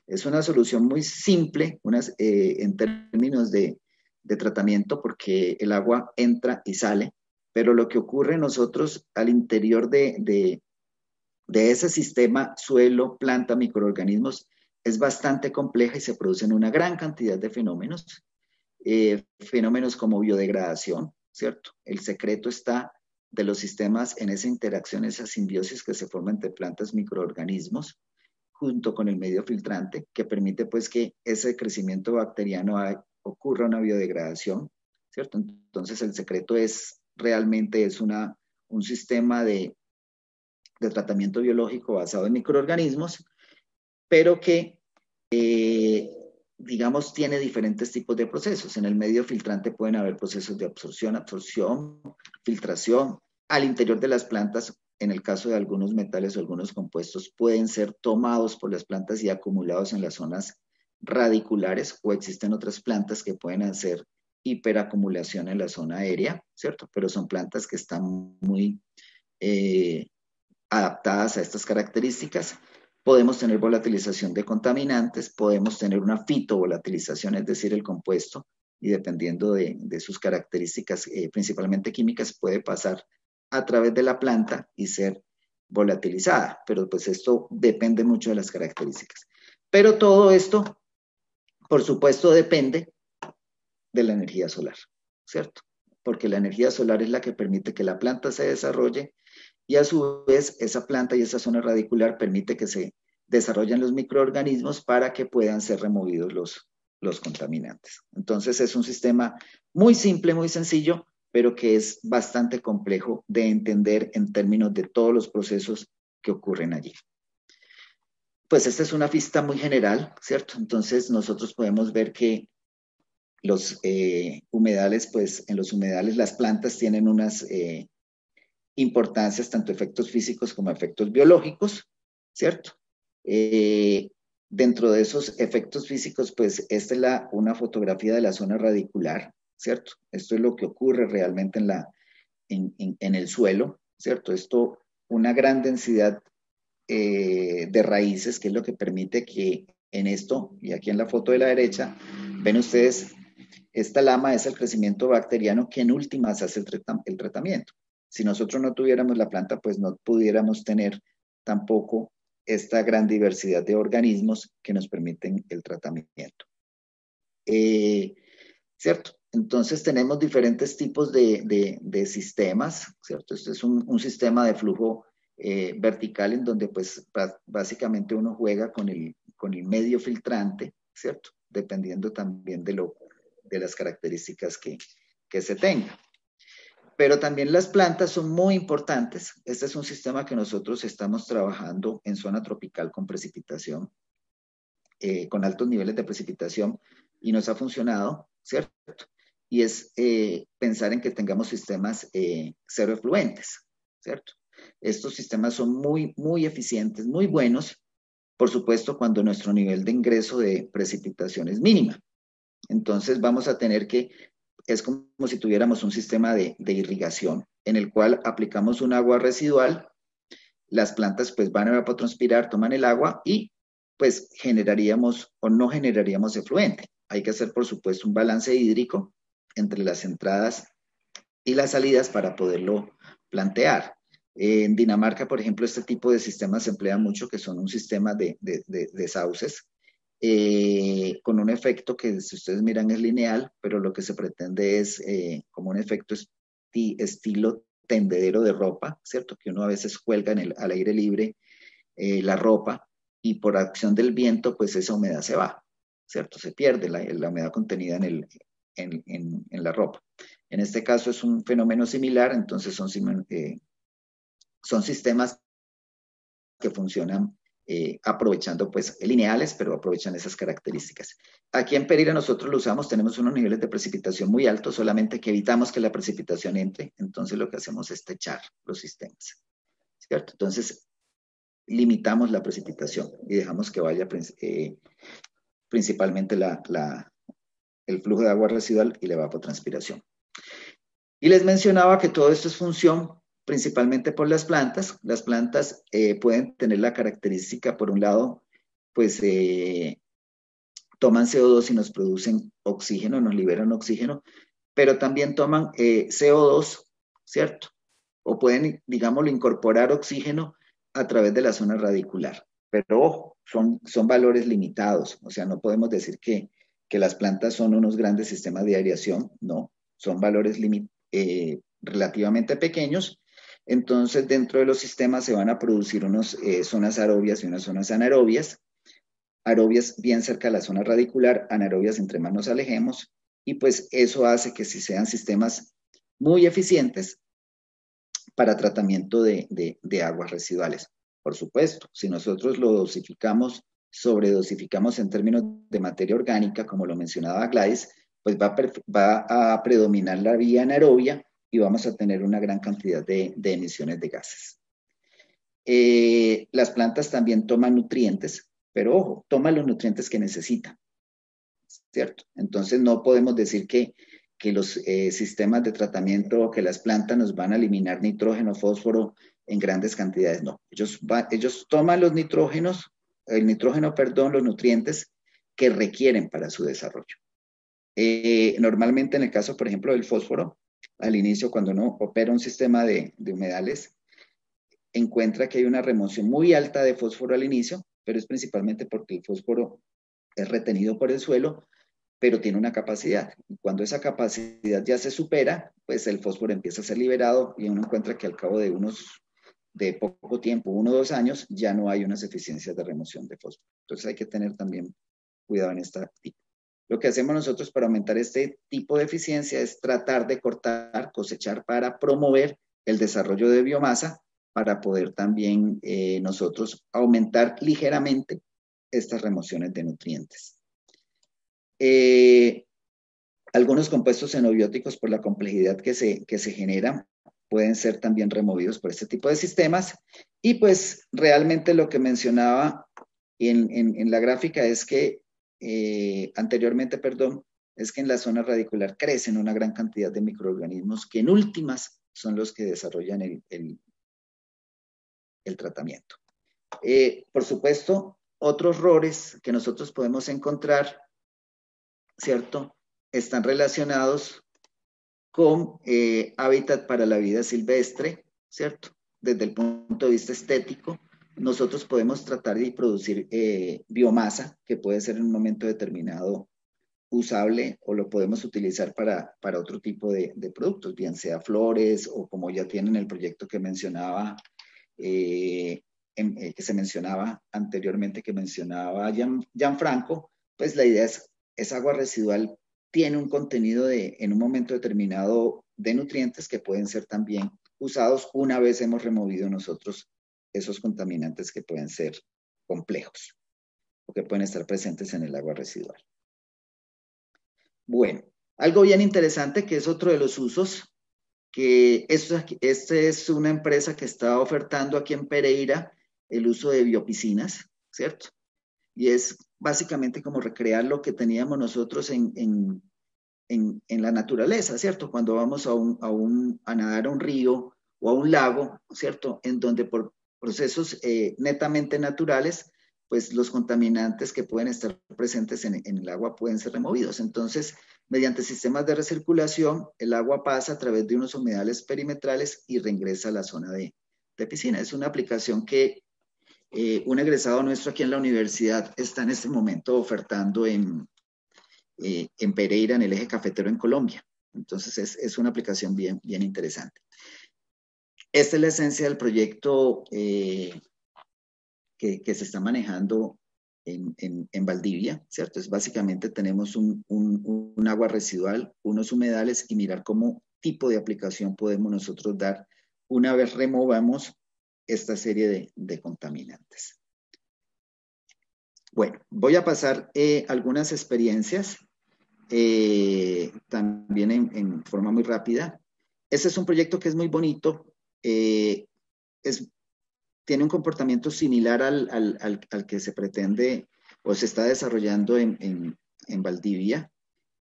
Es una solución muy simple en términos de tratamiento, porque el agua entra y sale, pero lo que ocurre nosotros al interior de ese sistema, suelo, planta, microorganismos, es bastante compleja y se producen una gran cantidad de fenómenos, fenómenos como biodegradación, ¿cierto? El secreto está de los sistemas en esa interacción, esa simbiosis que se forma entre plantas, microorganismos, junto con el medio filtrante, que permite pues que ese crecimiento bacteriano ocurra una biodegradación, ¿cierto? Entonces el secreto realmente es un sistema de tratamiento biológico basado en microorganismos, pero que digamos, tiene diferentes tipos de procesos. En el medio filtrante pueden haber procesos de absorción, filtración. Al interior de las plantas, en el caso de algunos metales o algunos compuestos, pueden ser tomados por las plantas y acumulados en las zonas radiculares, o existen otras plantas que pueden hacer hiperacumulación en la zona aérea, ¿cierto? Pero son plantas que están muy adaptadas a estas características. Podemos tener volatilización de contaminantes, podemos tener una fitovolatilización, es decir, el compuesto, y dependiendo de sus características, principalmente químicas, puede pasar a través de la planta y ser volatilizada, pero pues esto depende mucho de las características. Pero todo esto, por supuesto, depende de la energía solar, ¿cierto? Porque la energía solar es la que permite que la planta se desarrolle, y a su vez esa planta y esa zona radicular permite que se desarrollen los microorganismos para que puedan ser removidos los contaminantes. Entonces es un sistema muy simple, muy sencillo, pero que es bastante complejo de entender en términos de todos los procesos que ocurren allí. Pues esta es una vista muy general, ¿cierto? Entonces nosotros podemos ver que los humedales, pues en los humedales las plantas tienen unas importancias, tanto efectos físicos como efectos biológicos, ¿cierto? Dentro de esos efectos físicos, pues esta es una fotografía de la zona radicular, ¿cierto? Esto es lo que ocurre realmente en el suelo, ¿cierto? Esto, una gran densidad de raíces, que es lo que permite que en esto, y aquí en la foto de la derecha, ven ustedes, esta lama es el crecimiento bacteriano que en últimas hace el tratamiento. Si nosotros no tuviéramos la planta, pues no pudiéramos tener tampoco esta gran diversidad de organismos que nos permiten el tratamiento. ¿Cierto? Entonces tenemos diferentes tipos de sistemas, ¿cierto? Este es un sistema de flujo vertical en donde pues básicamente uno juega con el medio filtrante, ¿cierto? Dependiendo también de las características que se tengan. Pero también las plantas son muy importantes. Este es un sistema que nosotros estamos trabajando en zona tropical con precipitación, con altos niveles de precipitación, y nos ha funcionado, ¿cierto? Y es pensar en que tengamos sistemas cero efluentes, ¿cierto? Estos sistemas son muy, muy eficientes, muy buenos, por supuesto, cuando nuestro nivel de ingreso de precipitación es mínima. Entonces vamos a tener que, es como si tuviéramos un sistema de irrigación en el cual aplicamos un agua residual, las plantas pues van a evapotranspirar, toman el agua y pues generaríamos o no generaríamos efluente. Hay que hacer por supuesto un balance hídrico entre las entradas y las salidas para poderlo plantear. En Dinamarca, por ejemplo, este tipo de sistemas se emplea mucho, que son un sistema de sauces, con un efecto que si ustedes miran es lineal, pero lo que se pretende es como un efecto estilo tendedero de ropa, ¿cierto? Que uno a veces cuelga al aire libre la ropa y por acción del viento pues esa humedad se va, ¿cierto? Se pierde la humedad contenida en la ropa. En este caso es un fenómeno similar, entonces son sistemas que funcionan aprovechando pues lineales, pero aprovechan esas características. Aquí en Pereira nosotros lo usamos, tenemos unos niveles de precipitación muy altos, solamente que evitamos que la precipitación entre, entonces lo que hacemos es techar los sistemas, ¿cierto? Entonces limitamos la precipitación y dejamos que vaya principalmente el flujo de agua residual y la evapotranspiración. Y les mencionaba que todo esto es función principalmente por las plantas. Las plantas pueden tener la característica, por un lado, pues toman CO2 y nos producen oxígeno, nos liberan oxígeno, pero también toman CO2, ¿cierto? O pueden, digámoslo, incorporar oxígeno a través de la zona radicular. Pero ojo, son valores limitados, o sea, no podemos decir que las plantas son unos grandes sistemas de aireación, no, son valores relativamente pequeños. Entonces, dentro de los sistemas se van a producir unas zonas aerobias y unas zonas anaerobias. Aerobias bien cerca de la zona radicular, anaerobias entre más nos alejemos, y pues eso hace que si sean sistemas muy eficientes para tratamiento de aguas residuales. Por supuesto, si nosotros lo dosificamos sobredosificamos en términos de materia orgánica, como lo mencionaba Gladys, pues va a predominar la vía anaerobia y vamos a tener una gran cantidad de emisiones de gases. Las plantas también toman nutrientes, pero ojo, toman los nutrientes que necesitan, ¿cierto? Entonces no podemos decir que los sistemas de tratamiento o que las plantas nos van a eliminar nitrógeno, fósforo en grandes cantidades, no. Ellos toman los los nutrientes que requieren para su desarrollo. Normalmente en el caso, por ejemplo, del fósforo, al inicio, cuando uno opera un sistema de humedales, encuentra que hay una remoción muy alta de fósforo al inicio, pero es principalmente porque el fósforo es retenido por el suelo, pero tiene una capacidad. Y cuando esa capacidad ya se supera, pues el fósforo empieza a ser liberado y uno encuentra que al cabo de poco tiempo, 1 o 2 años, ya no hay unas eficiencias de remoción de fósforo. Entonces hay que tener también cuidado en esta tipo. Lo que hacemos nosotros para aumentar este tipo de eficiencia es tratar de cortar, cosechar para promover el desarrollo de biomasa, para poder también nosotros aumentar ligeramente estas remociones de nutrientes. Algunos compuestos xenobióticos, por la complejidad que se generan, pueden ser también removidos por este tipo de sistemas. Y pues realmente lo que mencionaba en la gráfica es que anteriormente, perdón, es que en la zona radicular crecen una gran cantidad de microorganismos que en últimas son los que desarrollan el tratamiento. Por supuesto, otros errores que nosotros podemos encontrar, ¿cierto?, están relacionados con hábitat para la vida silvestre, ¿cierto? Desde el punto de vista estético, nosotros podemos tratar de producir biomasa, que puede ser en un momento determinado usable o lo podemos utilizar para otro tipo de productos, bien sea flores o como ya tienen el proyecto que mencionaba, que se mencionaba anteriormente, que mencionaba Gianfranco, pues la idea es agua residual, tiene un contenido en un momento determinado de nutrientes que pueden ser también usados una vez hemos removido nosotros esos contaminantes que pueden ser complejos o que pueden estar presentes en el agua residual. Bueno, algo bien interesante que es otro de los usos, que esta es una empresa que está ofertando aquí en Pereira el uso de biopiscinas, ¿cierto? Y es básicamente como recrear lo que teníamos nosotros en la naturaleza, ¿cierto? Cuando vamos a nadar a un río o a un lago, ¿cierto? En donde por procesos netamente naturales, pues los contaminantes que pueden estar presentes en el agua pueden ser removidos. Entonces, mediante sistemas de recirculación, el agua pasa a través de unos humedales perimetrales y reingresa a la zona de piscina. Es una aplicación que un egresado nuestro aquí en la universidad está en este momento ofertando en Pereira, en el eje cafetero en Colombia. Entonces es una aplicación bien interesante. Esta es la esencia del proyecto que se está manejando en Valdivia, ¿cierto? Es básicamente tenemos un agua residual, unos humedales y mirar cómo tipo de aplicación podemos nosotros dar una vez removamos esta serie de contaminantes. Bueno, voy a pasar algunas experiencias también en forma muy rápida. Este es un proyecto que es muy bonito, tiene un comportamiento similar al que se pretende o se está desarrollando en Valdivia.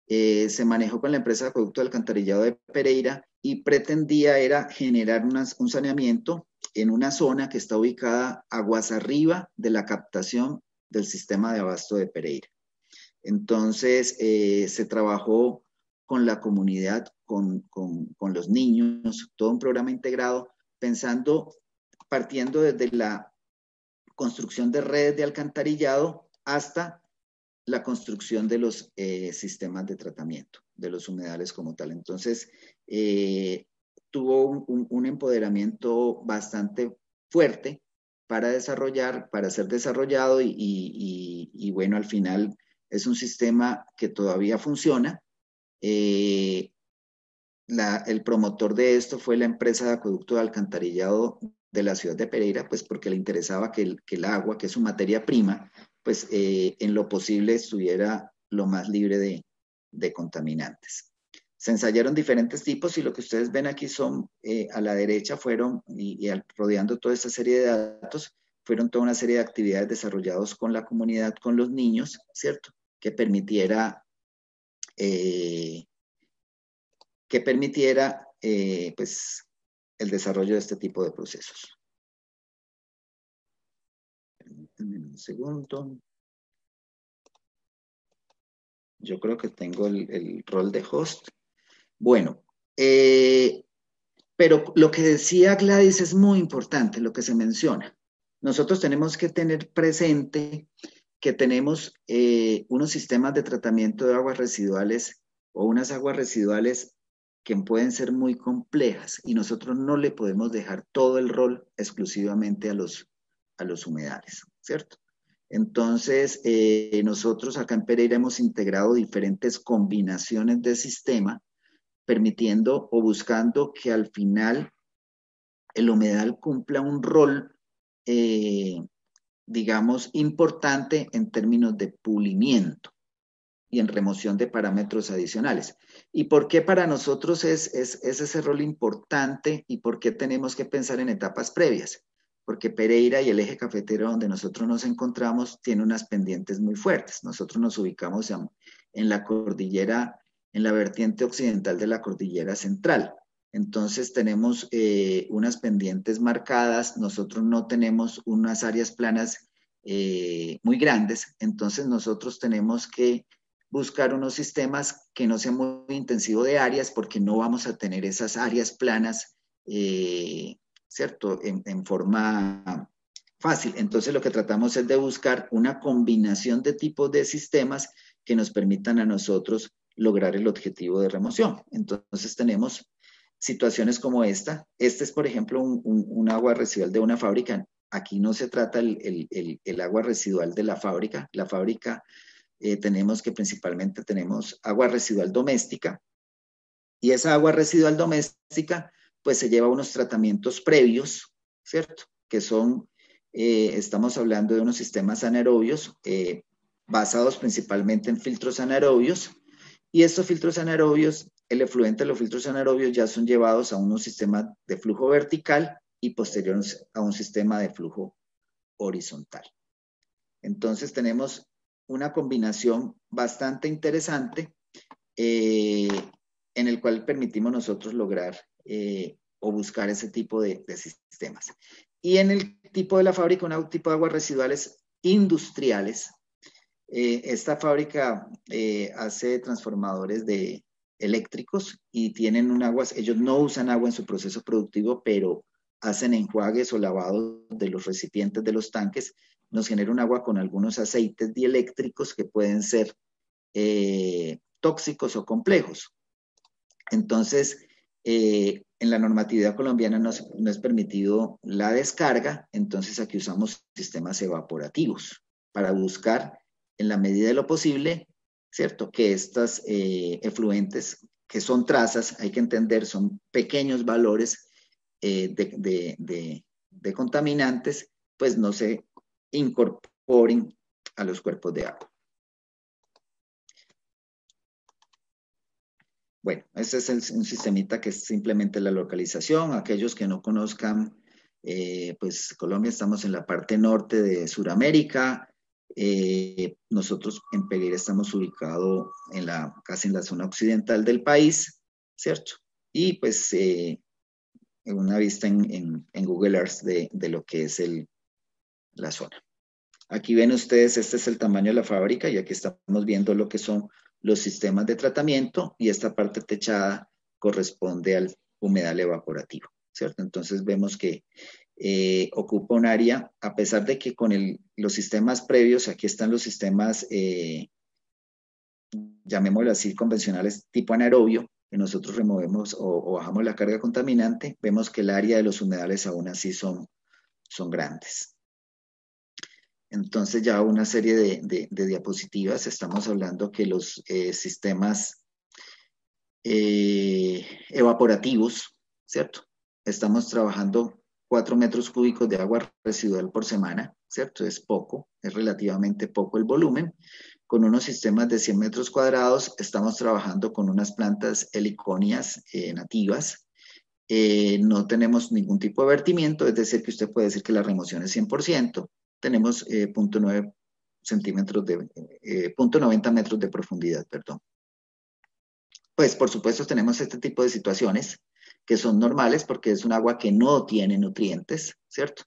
Se manejó con la empresa de acueducto de alcantarillado de Pereira y pretendía era generar un saneamiento en una zona que está ubicada aguas arriba de la captación del sistema de abasto de Pereira. Entonces, se trabajó con la comunidad, con los niños, todo un programa integrado, partiendo desde la construcción de redes de alcantarillado hasta la construcción de los sistemas de tratamiento, de los humedales como tal. Entonces, tuvo un empoderamiento bastante fuerte para desarrollar, para ser desarrollado y bueno, al final es un sistema que todavía funciona. El promotor de esto fue la empresa de acueducto de alcantarillado de la ciudad de Pereira, pues porque le interesaba que el agua, que es su materia prima, pues en lo posible estuviera lo más libre de contaminantes. Se ensayaron diferentes tipos y lo que ustedes ven aquí son, a la derecha fueron, rodeando toda esta serie de datos, fueron toda una serie de actividades desarrolladas con la comunidad, con los niños, ¿cierto? Que permitiera pues, el desarrollo de este tipo de procesos. Permítanme un segundo. Yo creo que tengo el rol de host. Bueno, pero lo que decía Gladys es muy importante, lo que se menciona. Nosotros tenemos que tener presente que tenemos unos sistemas de tratamiento de aguas residuales o unas aguas residuales que pueden ser muy complejas y nosotros no le podemos dejar todo el rol exclusivamente a los humedales, ¿cierto? Entonces, nosotros acá en Pereira hemos integrado diferentes combinaciones de sistema, permitiendo o buscando que al final el humedal cumpla un rol, digamos, importante en términos de pulimiento y en remoción de parámetros adicionales. ¿Y por qué para nosotros es ese rol importante y por qué tenemos que pensar en etapas previas? Porque Pereira y el eje cafetero donde nosotros nos encontramos tiene unas pendientes muy fuertes. Nosotros nos ubicamos en la cordillera, en la vertiente occidental de la cordillera central. Entonces tenemos unas pendientes marcadas, nosotros no tenemos unas áreas planas muy grandes, entonces nosotros tenemos que buscar unos sistemas que no sean muy intensivos de áreas porque no vamos a tener esas áreas planas, ¿cierto? En forma fácil. Entonces lo que tratamos es de buscar una combinación de tipos de sistemas que nos permitan a nosotros lograr el objetivo de remoción. Entonces tenemos situaciones como esta. Este es, por ejemplo, un agua residual de una fábrica. Aquí no se trata el agua residual de la fábrica. La fábrica principalmente tenemos agua residual doméstica. Y esa agua residual doméstica, pues se lleva unos tratamientos previos, ¿cierto? Que son, estamos hablando de unos sistemas anaerobios basados principalmente en filtros anaerobios. Y estos filtros anaerobios, el efluente de los filtros anaerobios ya son llevados a unos sistemas de flujo vertical y posterior a un sistema de flujo horizontal. Entonces tenemos una combinación bastante interesante en el cual permitimos nosotros lograr o buscar ese tipo de sistemas. Y en el tipo de la fábrica, un tipo de aguas residuales industriales. Esta fábrica hace transformadores eléctricos y tienen un agua, ellos no usan agua en su proceso productivo, pero hacen enjuagues o lavados de los recipientes de los tanques, nos genera un agua con algunos aceites dieléctricos que pueden ser tóxicos o complejos. Entonces, en la normatividad colombiana no es permitido la descarga, entonces aquí usamos sistemas evaporativos para buscar en la medida de lo posible, ¿cierto? Que estas efluentes, que son trazas, hay que entender, son pequeños valores de contaminantes, pues no se incorporen a los cuerpos de agua. Bueno, este es un sistemita que es simplemente la localización. Aquellos que no conozcan, pues Colombia, estamos en la parte norte de Sudamérica. Nosotros en Pereira estamos ubicados casi en la zona occidental del país, ¿cierto? Y pues una vista en Google Earth de lo que es la zona. Aquí ven ustedes, este es el tamaño de la fábrica y aquí estamos viendo lo que son los sistemas de tratamiento y esta parte techada corresponde al humedal evaporativo, ¿cierto? Entonces vemos que ocupa un área, a pesar de que con los sistemas previos, aquí están los sistemas, llamémoslo así, convencionales tipo anaerobio, que nosotros removemos o bajamos la carga contaminante, vemos que el área de los humedales aún así son grandes. Entonces ya una serie de diapositivas, estamos hablando que los sistemas evaporativos, ¿cierto? Estamos trabajando 4 metros cúbicos de agua residual por semana, ¿cierto? Es poco, es relativamente poco el volumen. Con unos sistemas de 100 metros cuadrados estamos trabajando con unas plantas heliconias nativas. No tenemos ningún tipo de vertimiento, es decir, que usted puede decir que la remoción es 100%. Tenemos 0.9 centímetros de, 0.90 metros de profundidad, perdón. Pues por supuesto tenemos este tipo de situaciones que son normales porque es un agua que no tiene nutrientes, ¿cierto?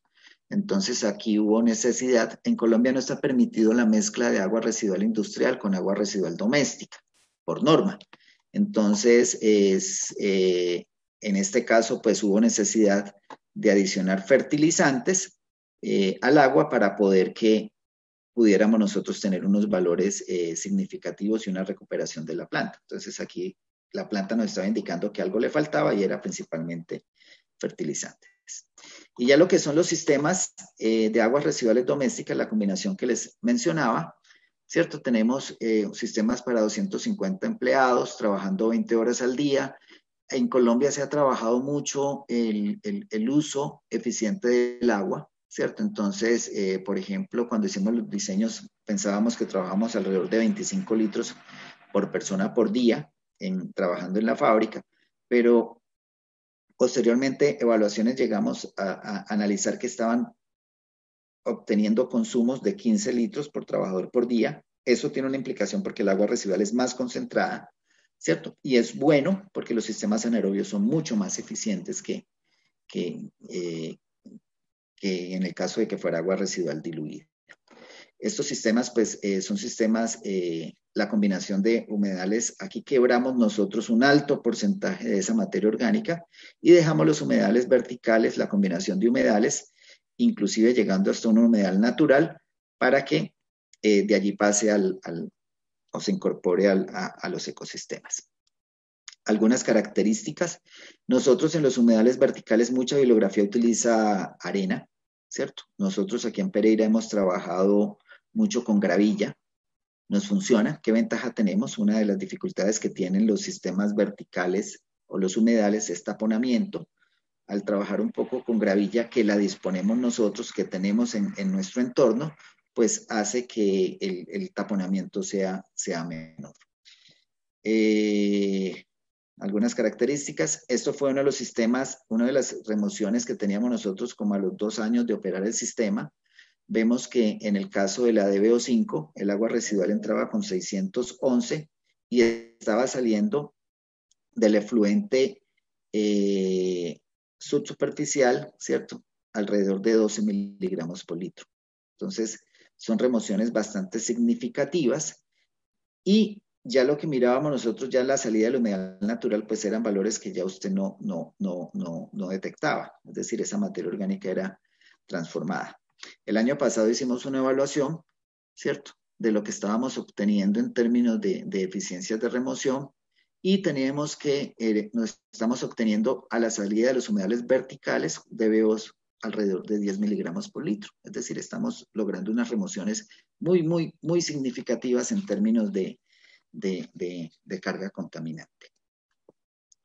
Entonces aquí hubo necesidad. En Colombia no está permitido la mezcla de agua residual industrial con agua residual doméstica, por norma. Entonces, en este caso, pues hubo necesidad de adicionar fertilizantes al agua para poder que pudiéramos nosotros tener unos valores significativos y una recuperación de la planta. Entonces aquí la planta nos estaba indicando que algo le faltaba y era principalmente fertilizantes. Y ya lo que son los sistemas de aguas residuales domésticas, la combinación que les mencionaba, ¿cierto? Tenemos sistemas para 250 empleados trabajando 20 horas al día. En Colombia se ha trabajado mucho el uso eficiente del agua, ¿cierto? Entonces, por ejemplo, cuando hicimos los diseños, pensábamos que trabajamos alrededor de 25 litros por persona por día trabajando en la fábrica, pero posteriormente, evaluaciones llegamos a analizar que estaban obteniendo consumos de 15 litros por trabajador por día. Eso tiene una implicación porque el agua residual es más concentrada, ¿cierto? Y es bueno porque los sistemas anaerobios son mucho más eficientes que en el caso de que fuera agua residual diluida. Estos sistemas, pues, son sistemas, la combinación de humedales, aquí quebramos nosotros un alto porcentaje de esa materia orgánica y dejamos los humedales verticales, la combinación de humedales, inclusive llegando hasta un humedal natural, para que de allí pase o se incorpore a los ecosistemas. Algunas características. Nosotros en los humedales verticales mucha bibliografía utiliza arena, ¿cierto? Nosotros aquí en Pereira hemos trabajado mucho con gravilla. Nos funciona. ¿Qué ventaja tenemos? Una de las dificultades que tienen los sistemas verticales o los humedales es taponamiento. Al trabajar un poco con gravilla que la disponemos nosotros, que tenemos en nuestro entorno, pues hace que el taponamiento sea menor. Algunas características. Esto fue uno de los sistemas, una de las remociones que teníamos nosotros como a los 2 años de operar el sistema. Vemos que en el caso de la DBO5, el agua residual entraba con 611 y estaba saliendo del efluente subsuperficial, ¿cierto? Alrededor de 12 miligramos por litro. Entonces, son remociones bastante significativas y ya lo que mirábamos nosotros, ya la salida del humedal natural, pues eran valores que ya usted no detectaba. Es decir, esa materia orgánica era transformada. El año pasado hicimos una evaluación, ¿cierto?, de lo que estábamos obteniendo en términos de eficiencias de remoción y teníamos que, nos estamos obteniendo a la salida de los humedales verticales DBOs alrededor de 10 miligramos por litro. Es decir, estamos logrando unas remociones muy significativas en términos de carga contaminante.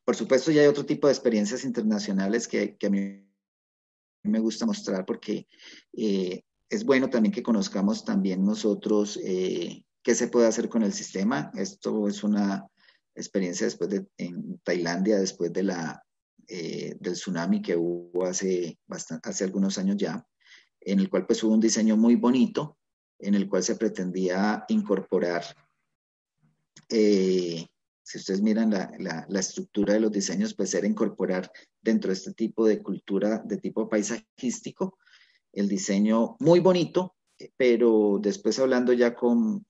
Por supuesto, ya hay otro tipo de experiencias internacionales que a mí me gusta mostrar porque es bueno también que conozcamos también nosotros qué se puede hacer con el sistema. Esto es una experiencia en Tailandia después del tsunami que hubo hace algunos años ya, en el cual pues hubo un diseño muy bonito, en el cual se pretendía incorporar, si ustedes miran la estructura de los diseños, pues era incorporar dentro de este tipo de cultura de tipo paisajístico, el diseño muy bonito, pero después hablando ya con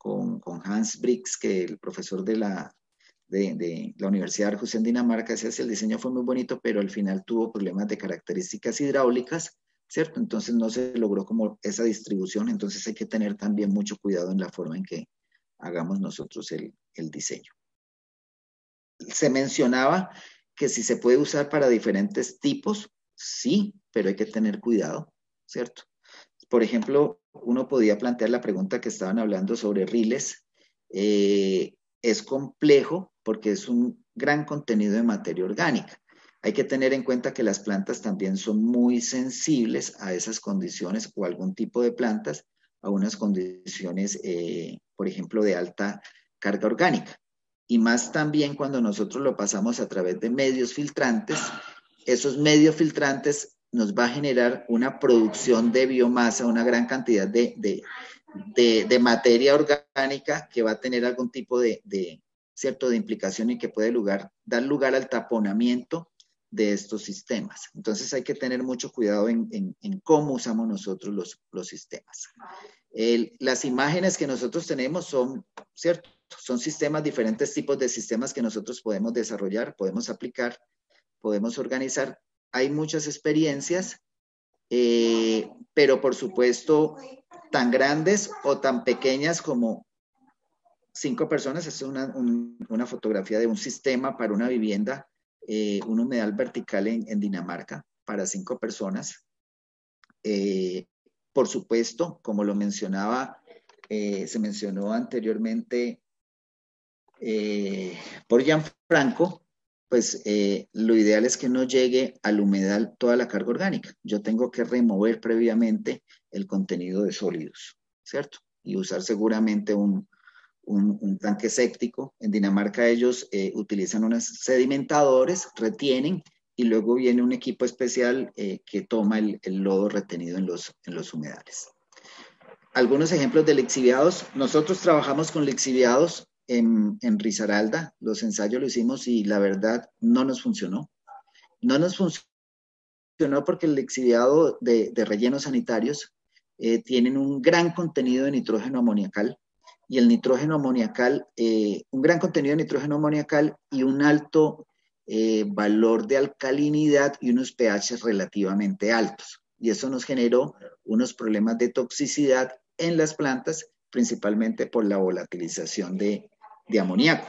Hans Brix, que el profesor de la Universidad de Aarhus en Dinamarca, decía que el diseño fue muy bonito, pero al final tuvo problemas de características hidráulicas, ¿cierto? Entonces no se logró como esa distribución, entonces hay que tener también mucho cuidado en la forma en que hagamos nosotros el diseño. Se mencionaba que si se puede usar para diferentes tipos, sí, pero hay que tener cuidado, ¿cierto? Por ejemplo, uno podía plantear la pregunta que estaban hablando sobre riles. Es complejo porque es un gran contenido de materia orgánica. Hay que tener en cuenta que las plantas también son muy sensibles a esas condiciones o algún tipo de plantas, a unas condiciones, por ejemplo, de alta carga orgánica. Y más también cuando nosotros lo pasamos a través de medios filtrantes, esos medios filtrantes nos va a generar una producción de biomasa, una gran cantidad de materia orgánica que va a tener algún tipo ¿cierto?, de implicación y que puede dar lugar al taponamiento de estos sistemas. Entonces hay que tener mucho cuidado en cómo usamos nosotros los sistemas. Las imágenes que nosotros tenemos son, ¿cierto?, son sistemas, diferentes tipos de sistemas que nosotros podemos desarrollar, podemos aplicar, podemos organizar. Hay muchas experiencias, pero por supuesto tan grandes o tan pequeñas como 5 personas. Es una fotografía de un sistema para una vivienda, un humedal vertical en Dinamarca para 5 personas. Por supuesto, como lo mencionaba, se mencionó anteriormente por Gianfranco, pues lo ideal es que no llegue al humedal toda la carga orgánica. Yo tengo que remover previamente el contenido de sólidos, ¿cierto? Y usar seguramente un tanque séptico. En Dinamarca ellos utilizan unos sedimentadores, retienen, y luego viene un equipo especial que toma el lodo retenido en los humedales. Algunos ejemplos de lixiviados. Nosotros trabajamos con lixiviados en Risaralda. Los ensayos lo hicimos y la verdad no nos funcionó. No nos funcionó porque el lixiviado de rellenos sanitarios tienen un gran contenido de nitrógeno amoniacal, y el nitrógeno amoniacal, un gran contenido de nitrógeno amoniacal y un alto valor de alcalinidad y unos pH relativamente altos. Y eso nos generó unos problemas de toxicidad en las plantas, principalmente por la volatilización de amoníaco,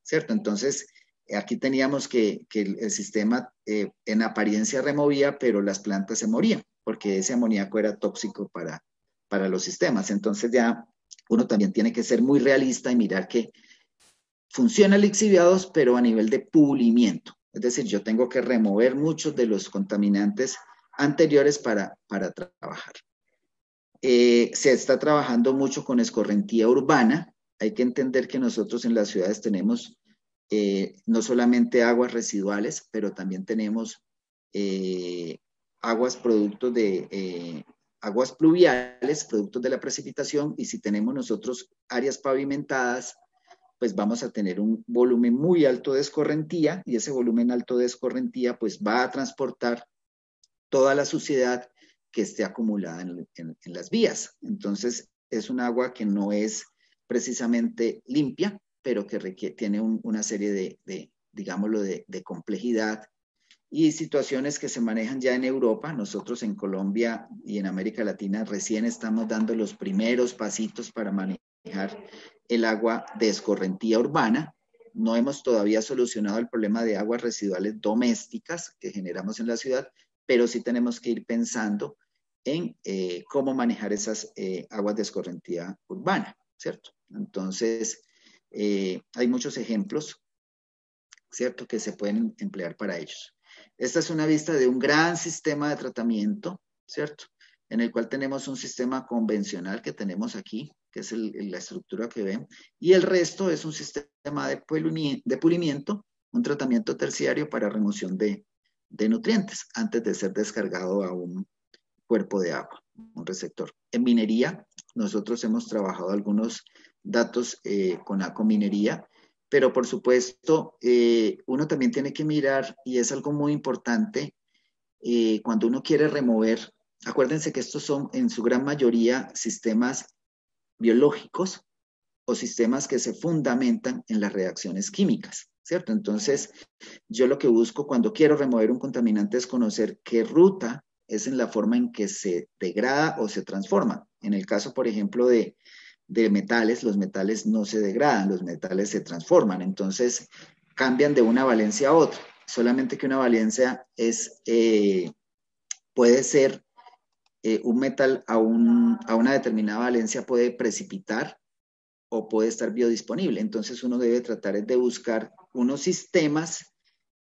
¿cierto? Entonces, aquí teníamos que el sistema en apariencia removía, pero las plantas se morían, porque ese amoníaco era tóxico para los sistemas. Entonces ya uno también tiene que ser muy realista y mirar que funciona lixiviados, pero a nivel de pulimiento. Es decir, yo tengo que remover muchos de los contaminantes anteriores para trabajar. Se está trabajando mucho con escorrentía urbana. Hay que entender que nosotros en las ciudades tenemos no solamente aguas residuales, pero también tenemos aguas productos de aguas pluviales, productos de la precipitación, y si tenemos nosotros áreas pavimentadas, pues vamos a tener un volumen muy alto de escorrentía, y ese volumen alto de escorrentía pues va a transportar toda la suciedad que esté acumulada en las vías. Entonces es un agua que no es precisamente limpia, pero que tiene una serie digámoslo, de complejidad y situaciones que se manejan ya en Europa. Nosotros en Colombia y en América Latina recién estamos dando los primeros pasitos para manejar el agua de escorrentía urbana. No hemos todavía solucionado el problema de aguas residuales domésticas que generamos en la ciudad, pero sí tenemos que ir pensando en cómo manejar esas aguas de escorrentía urbana, ¿cierto? Entonces, hay muchos ejemplos, ¿cierto?, que se pueden emplear para ellos. Esta es una vista de un gran sistema de tratamiento, ¿cierto?, en el cual tenemos un sistema convencional que tenemos aquí, que es la estructura que ven, y el resto es un sistema de pulimiento, un tratamiento terciario para remoción de nutrientes antes de ser descargado a un cuerpo de agua, un receptor. En minería, nosotros hemos trabajado algunos datos con minería, pero por supuesto uno también tiene que mirar, y es algo muy importante, cuando uno quiere remover, acuérdense que estos son en su gran mayoría sistemas biológicos o sistemas que se fundamentan en las reacciones químicas, ¿cierto? Entonces, yo lo que busco cuando quiero remover un contaminante es conocer qué ruta es en la forma en que se degrada o se transforma. En el caso, por ejemplo, de metales, los metales no se degradan, los metales se transforman, entonces cambian de una valencia a otra. Solamente que una valencia puede ser un metal a una determinada valencia puede precipitar o puede estar biodisponible. Entonces uno debe tratar de buscar unos sistemas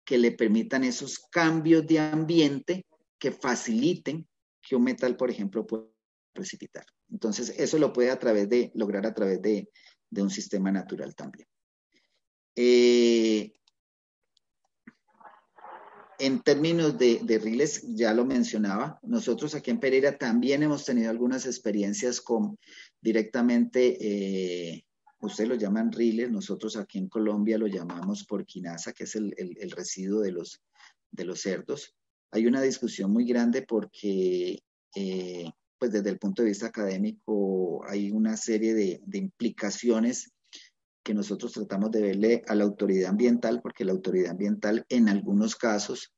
que le permitan esos cambios de ambiente que faciliten que un metal, por ejemplo, pueda precipitar. Entonces, eso lo puede lograr a través de un sistema natural también. En términos de rieles, ya lo mencionaba, nosotros aquí en Pereira también hemos tenido algunas experiencias con directamente, ustedes lo llaman rieles, nosotros aquí en Colombia lo llamamos porquinaza, que es el residuo de los cerdos. Hay una discusión muy grande porque, pues desde el punto de vista académico, hay una serie de implicaciones que nosotros tratamos de verle a la autoridad ambiental, porque la autoridad ambiental en algunos casos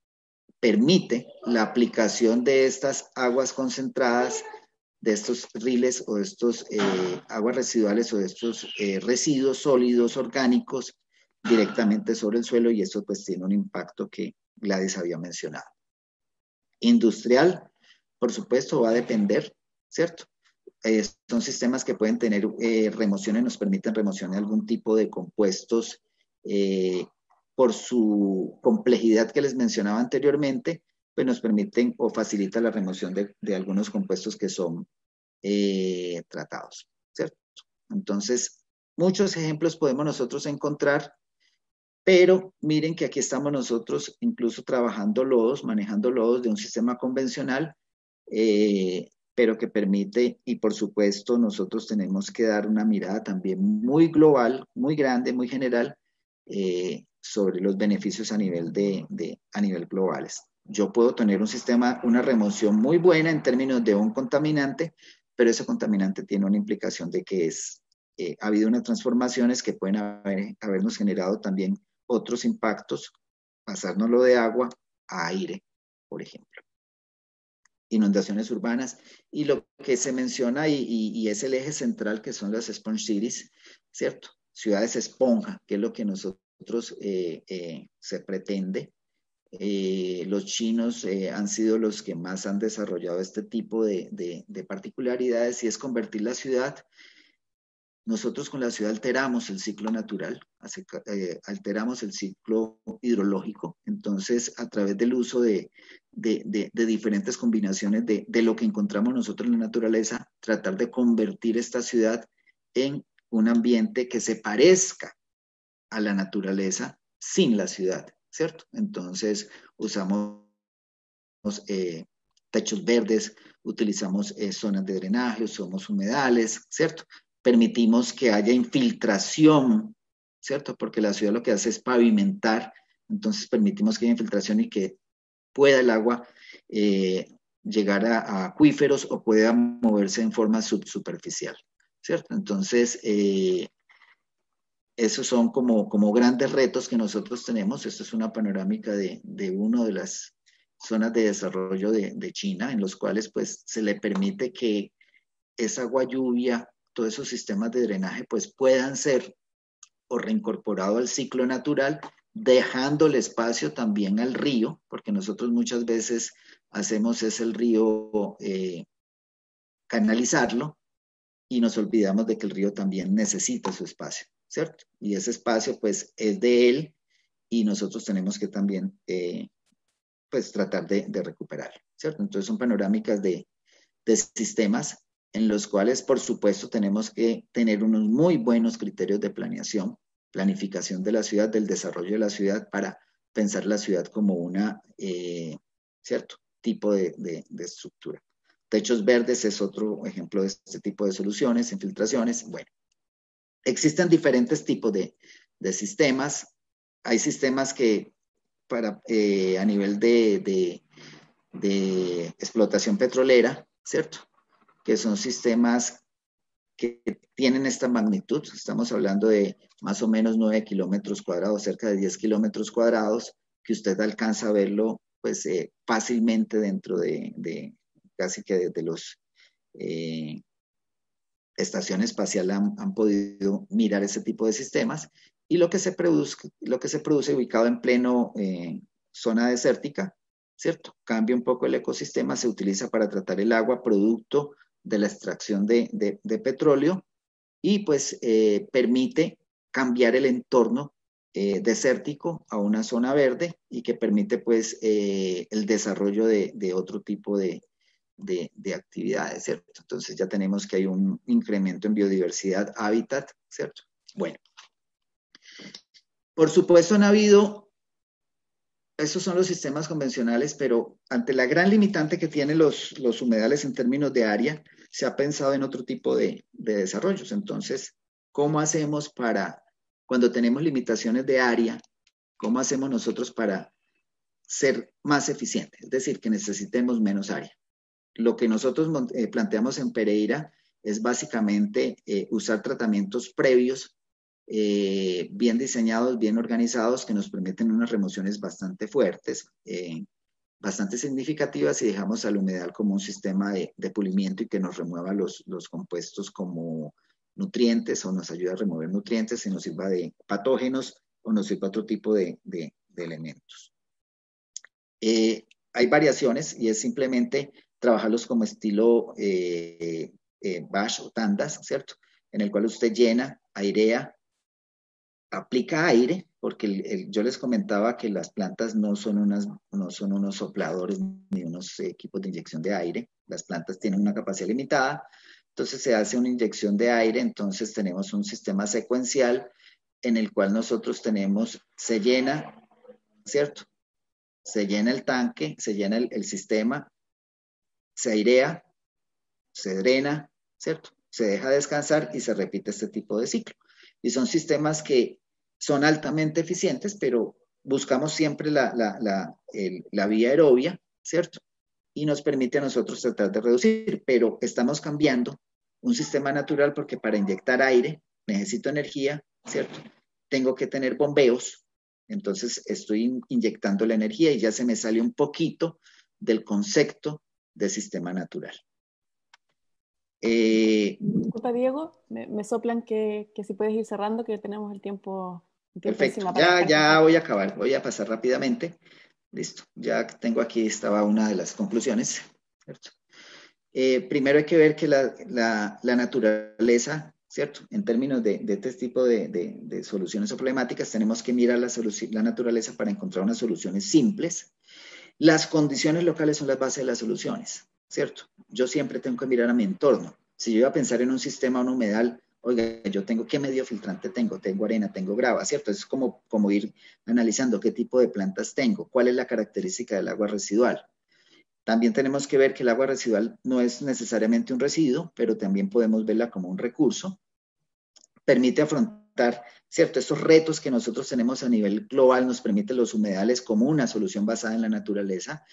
permite la aplicación de estas aguas concentradas, de estos rieles o de estos aguas residuales o de estos residuos sólidos orgánicos directamente sobre el suelo, y eso pues tiene un impacto que Gladys había mencionado. Industrial, por supuesto, va a depender, ¿cierto? Son sistemas que pueden tener remociones, nos permiten remoción de algún tipo de compuestos por su complejidad que les mencionaba anteriormente, pues nos permiten o facilita la remoción de algunos compuestos que son tratados, ¿cierto? Entonces, muchos ejemplos podemos nosotros encontrar, pero miren que aquí estamos nosotros incluso trabajando lodos, manejando lodos de un sistema convencional, pero que permite, y por supuesto nosotros tenemos que dar una mirada también muy global, muy grande, muy general, sobre los beneficios a nivel globales. Yo puedo tener un sistema, una remoción muy buena en términos de un contaminante, pero ese contaminante tiene una implicación de que ha habido unas transformaciones que pueden habernos generado también otros impactos, pasárnoslo de agua a aire, por ejemplo. Inundaciones urbanas, y lo que se menciona y es el eje central, que son las sponge cities, ¿cierto? Ciudades esponja, que es lo que nosotros se pretende. Los chinos han sido los que más han desarrollado este tipo de particularidades, y es convertir la ciudad. Nosotros con la ciudad alteramos el ciclo natural, alteramos el ciclo hidrológico. Entonces, a través del uso de diferentes combinaciones de lo que encontramos nosotros en la naturaleza, tratar de convertir esta ciudad en un ambiente que se parezca a la naturaleza sin la ciudad, ¿cierto? Entonces, usamos techos verdes, utilizamos zonas de drenaje, usamos humedales, ¿cierto? Permitimos que haya infiltración, ¿cierto? Porque la ciudad lo que hace es pavimentar, entonces permitimos que haya infiltración y que pueda el agua llegar a acuíferos o pueda moverse en forma subsuperficial, ¿cierto? Entonces, esos son como grandes retos que nosotros tenemos. Esto es una panorámica de una de las zonas de desarrollo de China, en los cuales pues se le permite que esa agua lluvia, todos esos sistemas de drenaje pues puedan ser o reincorporados al ciclo natural, dejando el espacio también al río, porque nosotros muchas veces hacemos el río canalizarlo, y nos olvidamos de que el río también necesita su espacio, ¿cierto? Y ese espacio pues es de él, y nosotros tenemos que también pues tratar de recuperarlo, ¿cierto? Entonces son panorámicas de sistemas en los cuales, por supuesto, tenemos que tener unos muy buenos criterios de planeación, planificación de la ciudad, del desarrollo de la ciudad, para pensar la ciudad como una, cierto tipo de estructura. Techos verdes es otro ejemplo de este tipo de soluciones, infiltraciones. Bueno, existen diferentes tipos de sistemas. Hay sistemas que a nivel de explotación petrolera, ¿cierto? Que son sistemas que tienen esta magnitud. Estamos hablando de más o menos 9 kilómetros cuadrados, cerca de 10 kilómetros cuadrados, que usted alcanza a verlo pues fácilmente dentro de casi que desde los estación espacial han podido mirar ese tipo de sistemas, y lo que se produce ubicado en pleno zona desértica, ¿cierto? Cambia un poco el ecosistema, se utiliza para tratar el agua producto de la extracción de petróleo, y pues permite cambiar el entorno desértico a una zona verde y que permite pues el desarrollo de otro tipo de actividades, ¿cierto? Entonces ya tenemos que hay un incremento en biodiversidad, hábitat, ¿cierto? Bueno, por supuesto han habido, estos son los sistemas convencionales, pero ante la gran limitante que tienen los humedales en términos de área, se ha pensado en otro tipo de desarrollos. Entonces, ¿cómo hacemos para, cuando tenemos limitaciones de área, cómo hacemos nosotros para ser más eficientes? Es decir, que necesitemos menos área. Lo que nosotros planteamos en Pereira es básicamente usar tratamientos previos, bien diseñados, bien organizados, que nos permiten unas remociones bastante fuertes, bastante significativas, y dejamos al humedal como un sistema de pulimiento y que nos remueva los compuestos como nutrientes, o nos ayuda a remover nutrientes, y nos sirva de patógenos o nos sirva otro tipo de elementos. Hay variaciones y es simplemente trabajarlos como estilo batch o tandas, ¿cierto? En el cual usted llena, airea, aplica aire, porque yo les comentaba que las plantas no son unos sopladores ni unos equipos de inyección de aire. Las plantas tienen una capacidad limitada, entonces se hace una inyección de aire, entonces tenemos un sistema secuencial en el cual nosotros tenemos, se llena, ¿cierto? Se llena el tanque, se llena el sistema, se airea, se drena, ¿cierto? Se deja descansar y se repite este tipo de ciclo. Y son sistemas que son altamente eficientes, pero buscamos siempre la vía aerobia, ¿cierto? Y nos permite a nosotros tratar de reducir, pero estamos cambiando un sistema natural porque para inyectar aire necesito energía, ¿cierto? Tengo que tener bombeos, entonces estoy inyectando la energía y ya se me sale un del concepto de sistema natural. Disculpa, Diego, me soplan que si puedes ir cerrando, que tenemos el tiempo perfecto, ya voy a acabar, voy a pasar rápidamente. Listo, ya tengo aquí, estaba una de las conclusiones, ¿cierto? Primero hay que ver que la naturaleza, ¿cierto? En términos de este tipo de soluciones o problemáticas, tenemos que mirar la naturaleza para encontrar unas soluciones simples. Las condiciones locales son las bases de las soluciones, ¿cierto? Yo siempre tengo que mirar a mi entorno. Si yo iba a pensar en un sistema, un humedal, oiga, yo tengo, ¿qué medio filtrante tengo? Tengo arena, tengo grava, ¿cierto? Es como ir analizando qué tipo de plantas tengo, cuál es la característica del agua residual. También tenemos que ver que el agua residual no es necesariamente un residuo, pero también podemos verla como un recurso. Permite afrontar, ¿cierto? Estos retos que nosotros tenemos a nivel global, nos permite los humedales como una solución basada en la naturaleza,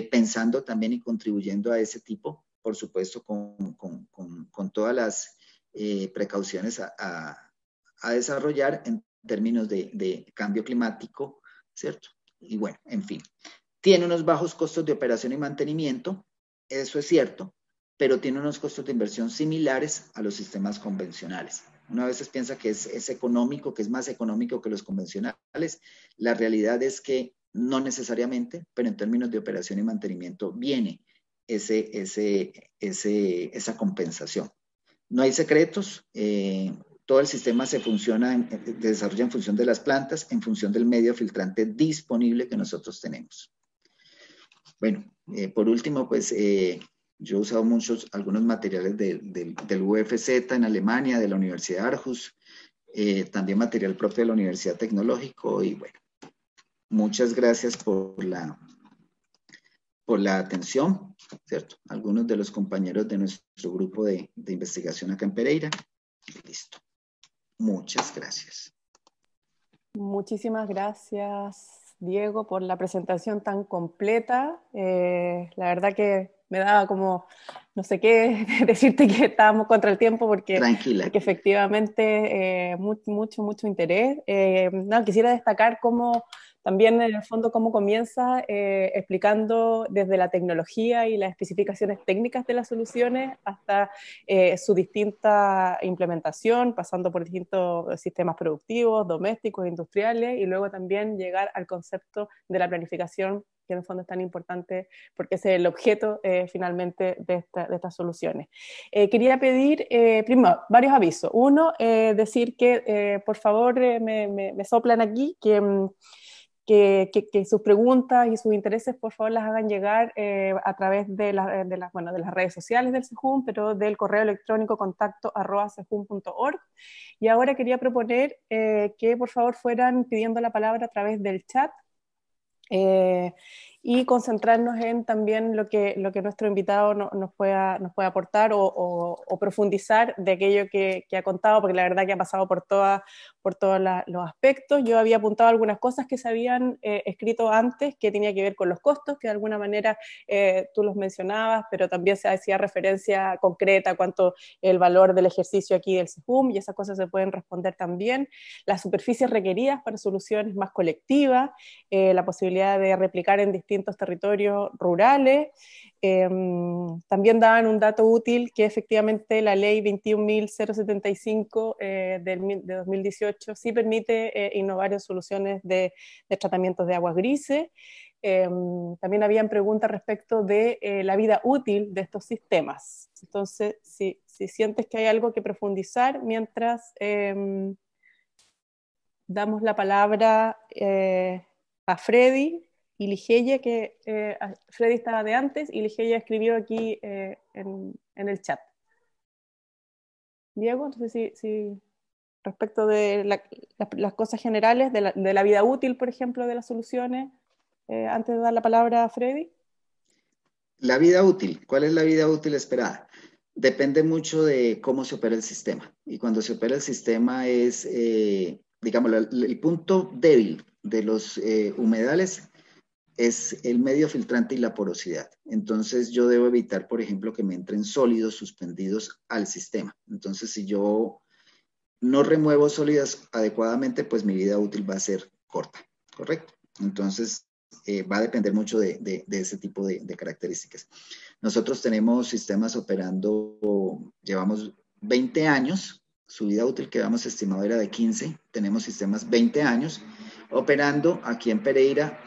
pensando también y contribuyendo a ese tipo, por supuesto, con todas las precauciones a desarrollar en términos de cambio climático, ¿cierto? Y bueno, en fin. Tiene unos bajos costos de operación y mantenimiento, eso es cierto, pero tiene unos costos de inversión similares a los sistemas convencionales. Una vez piensa que es económico, que es más económico que los convencionales. La realidad es que no necesariamente, pero en términos de operación y mantenimiento viene esa compensación. No hay secretos, todo el sistema se desarrolla en función de las plantas, en función del medio filtrante disponible que nosotros tenemos. Bueno, por último, pues yo he usado algunos materiales del UFZ en Alemania, de la Universidad de Aarhus, también material propio de la Universidad Tecnológico, y bueno, muchas gracias por la atención, ¿cierto? Algunos de los compañeros de nuestro grupo de investigación acá en Pereira. Listo. Muchas gracias. Muchísimas gracias, Diego, por la presentación tan completa. La verdad que me daba como, no sé qué, decirte que estábamos contra el tiempo porque efectivamente mucho interés. No, quisiera destacar cómo También en el fondo cómo comienza explicando desde la tecnología y las especificaciones técnicas de las soluciones hasta su distinta implementación, pasando por distintos sistemas productivos, domésticos, industriales, y luego también llegar al concepto de la planificación, que en el fondo es tan importante porque ese es el objeto finalmente de estas soluciones. Quería pedir, primero, varios avisos. Uno, decir que por favor me soplan aquí que sus preguntas y sus intereses, por favor, las hagan llegar a través de las redes sociales del SEJUM, pero del correo electrónico contacto@sejum.org. Y ahora quería proponer que, por favor, fueran pidiendo la palabra a través del chat, y concentrarnos en también lo que nuestro invitado nos pueda aportar o profundizar de aquello que ha contado, porque la verdad que ha pasado por todos los aspectos. Yo había apuntado algunas cosas que se habían escrito antes, que tenía que ver con los costos, que de alguna manera tú los mencionabas, pero también se hacía referencia concreta a cuánto el valor del ejercicio aquí del SEJUM, y esas cosas se pueden responder también. Las superficies requeridas para soluciones más colectivas, la posibilidad de replicar en distintos territorios rurales. También daban un dato útil, que efectivamente la ley 21.075 de 2018 sí permite innovar en soluciones de tratamientos de aguas grises. También habían preguntas respecto de la vida útil de estos sistemas. Entonces, si sientes que hay algo que profundizar, mientras damos la palabra a Freddy y Ligeia, que Freddy estaba de antes y Ligeia escribió aquí en el chat. Diego, no sé si respecto de las cosas generales, de la vida útil, por ejemplo, de las soluciones, antes de dar la palabra a Freddy. La vida útil, ¿cuál es la vida útil esperada? Depende mucho de cómo se opera el sistema. Y cuando se opera el sistema es, digamos, el punto débil de los humedales es el medio filtrante y la porosidad. Entonces yo debo evitar, por ejemplo, que me entren sólidos suspendidos al sistema. Entonces si yo no remuevo sólidos adecuadamente, pues mi vida útil va a ser corta, ¿correcto? Entonces va a depender mucho de ese tipo de características. Nosotros tenemos sistemas operando, llevamos 20 años, su vida útil que habíamos estimado era de 15, tenemos sistemas 20 años operando aquí en Pereira,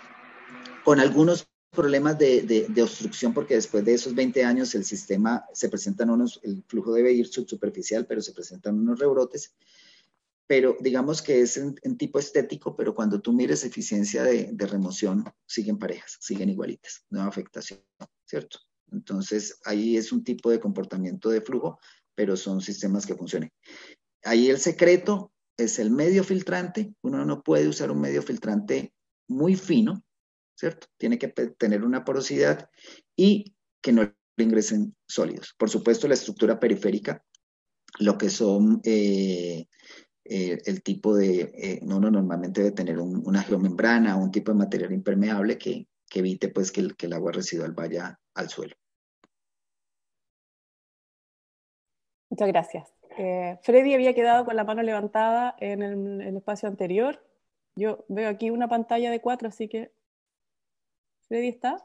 con algunos problemas de obstrucción, porque después de esos 20 años el sistema se presentan el flujo debe ir subsuperficial, pero se presentan unos rebrotes, pero digamos que es en tipo estético, pero cuando tú mires eficiencia de remoción, siguen parejas, siguen igualitas, no hay afectación, ¿cierto? Entonces ahí es un tipo de comportamiento de flujo, pero son sistemas que funcionan. Ahí el secreto es el medio filtrante. Uno no puede usar un medio filtrante muy fino, ¿cierto? Tiene que tener una porosidad y que no le ingresen sólidos. Por supuesto, la estructura periférica, lo que son el tipo de, uno normalmente debe tener una geomembrana o un tipo de material impermeable que evite pues que el agua residual vaya al suelo. Muchas gracias. Freddy había quedado con la mano levantada en el espacio anterior. Yo veo aquí una pantalla de 4, así que ¿Freddy está?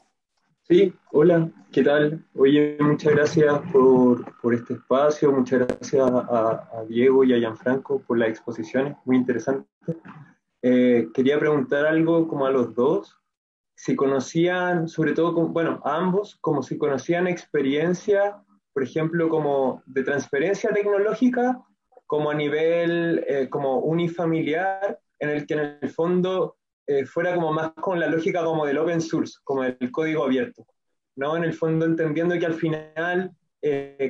Sí, hola, ¿qué tal? Oye, muchas gracias por este espacio, muchas gracias a Diego y a Gianfranco por las exposiciones, muy interesante. Quería preguntar algo como a los dos, si conocían, sobre todo, bueno, a ambos, como si conocían experiencia, por ejemplo, como de transferencia tecnológica, como a nivel como unifamiliar, en el que en el fondo fuera como más con la lógica como del open source, como del código abierto, ¿no? En el fondo entendiendo que al final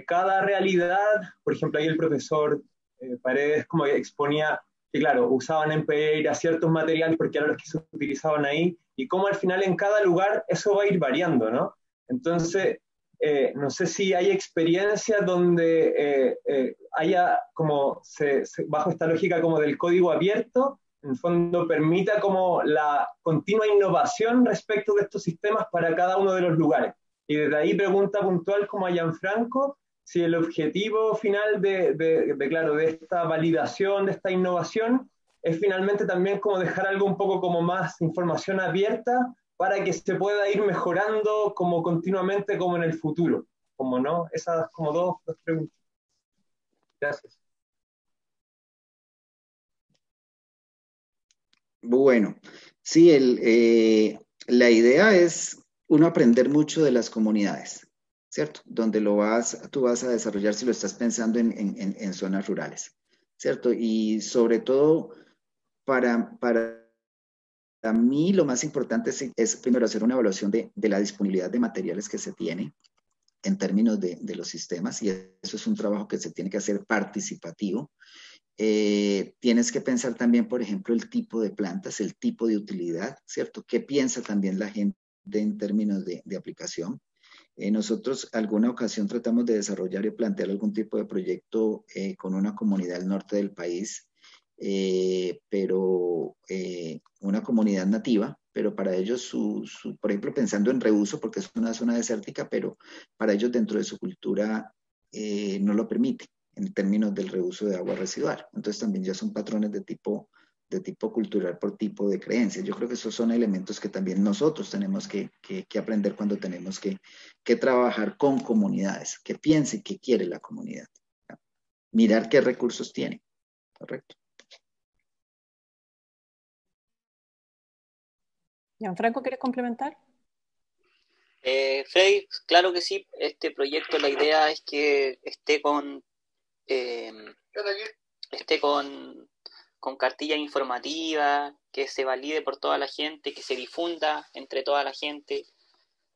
cada realidad, por ejemplo, ahí el profesor Paredes como exponía que, claro, usaban en Pereira ciertos materiales porque eran los que se utilizaban ahí, y cómo al final en cada lugar eso va a ir variando, ¿no? Entonces, no sé si hay experiencias donde haya como, bajo esta lógica como del código abierto, en el fondo permita como la continua innovación respecto de estos sistemas para cada uno de los lugares. Y desde ahí pregunta puntual como a Gianfranco, si el objetivo final claro, de esta validación, de esta innovación, es finalmente también como dejar algo un poco como más información abierta para que se pueda ir mejorando como continuamente como en el futuro. Como no, esas como dos preguntas. Gracias. Bueno, sí, la idea es uno aprender mucho de las comunidades, ¿cierto? Donde tú vas a desarrollar si lo estás pensando en zonas rurales, ¿cierto? Y sobre todo, para mí lo más importante es primero hacer una evaluación de la disponibilidad de materiales que se tiene en términos de los sistemas, y eso es un trabajo que se tiene que hacer participativo. Tienes que pensar también, por ejemplo, el tipo de plantas, el tipo de utilidad, ¿cierto? ¿Qué piensa también la gente en términos de aplicación? Nosotros alguna ocasión tratamos de desarrollar y plantear algún tipo de proyecto con una comunidad del norte del país, pero una comunidad nativa, pero para ellos, por ejemplo, pensando en reuso, porque es una zona desértica, pero para ellos dentro de su cultura no lo permite en términos del reuso de agua residual. Entonces también ya son patrones de tipo cultural por tipo de creencias. Yo creo que esos son elementos que también nosotros tenemos que aprender cuando tenemos que trabajar con comunidades, que piense qué quiere la comunidad, ¿no? Mirar qué recursos tiene, correcto. Gianfranco, ¿quieres complementar? Freddy, claro que sí. Este proyecto, la idea es que esté con cartilla informativa, que se valide por toda la gente, que se difunda entre toda la gente.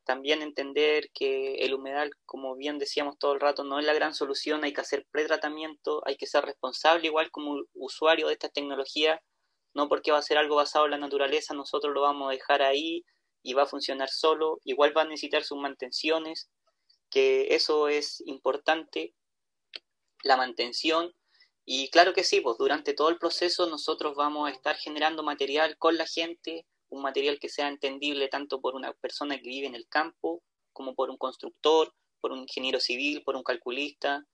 También entender que el humedal, como bien decíamos todo el rato, no es la gran solución, hay que hacer pretratamiento, hay que ser responsable igual como usuario de esta tecnología, no porque va a ser algo basado en la naturaleza, nosotros lo vamos a dejar ahí y va a funcionar solo, igual va a necesitar sus mantenciones, que eso es importante, la mantención. Y claro que sí, pues durante todo el proceso nosotros vamos a estar generando material con la gente, un material que sea entendible tanto por una persona que vive en el campo, como por un constructor, por un ingeniero civil, por un calculista.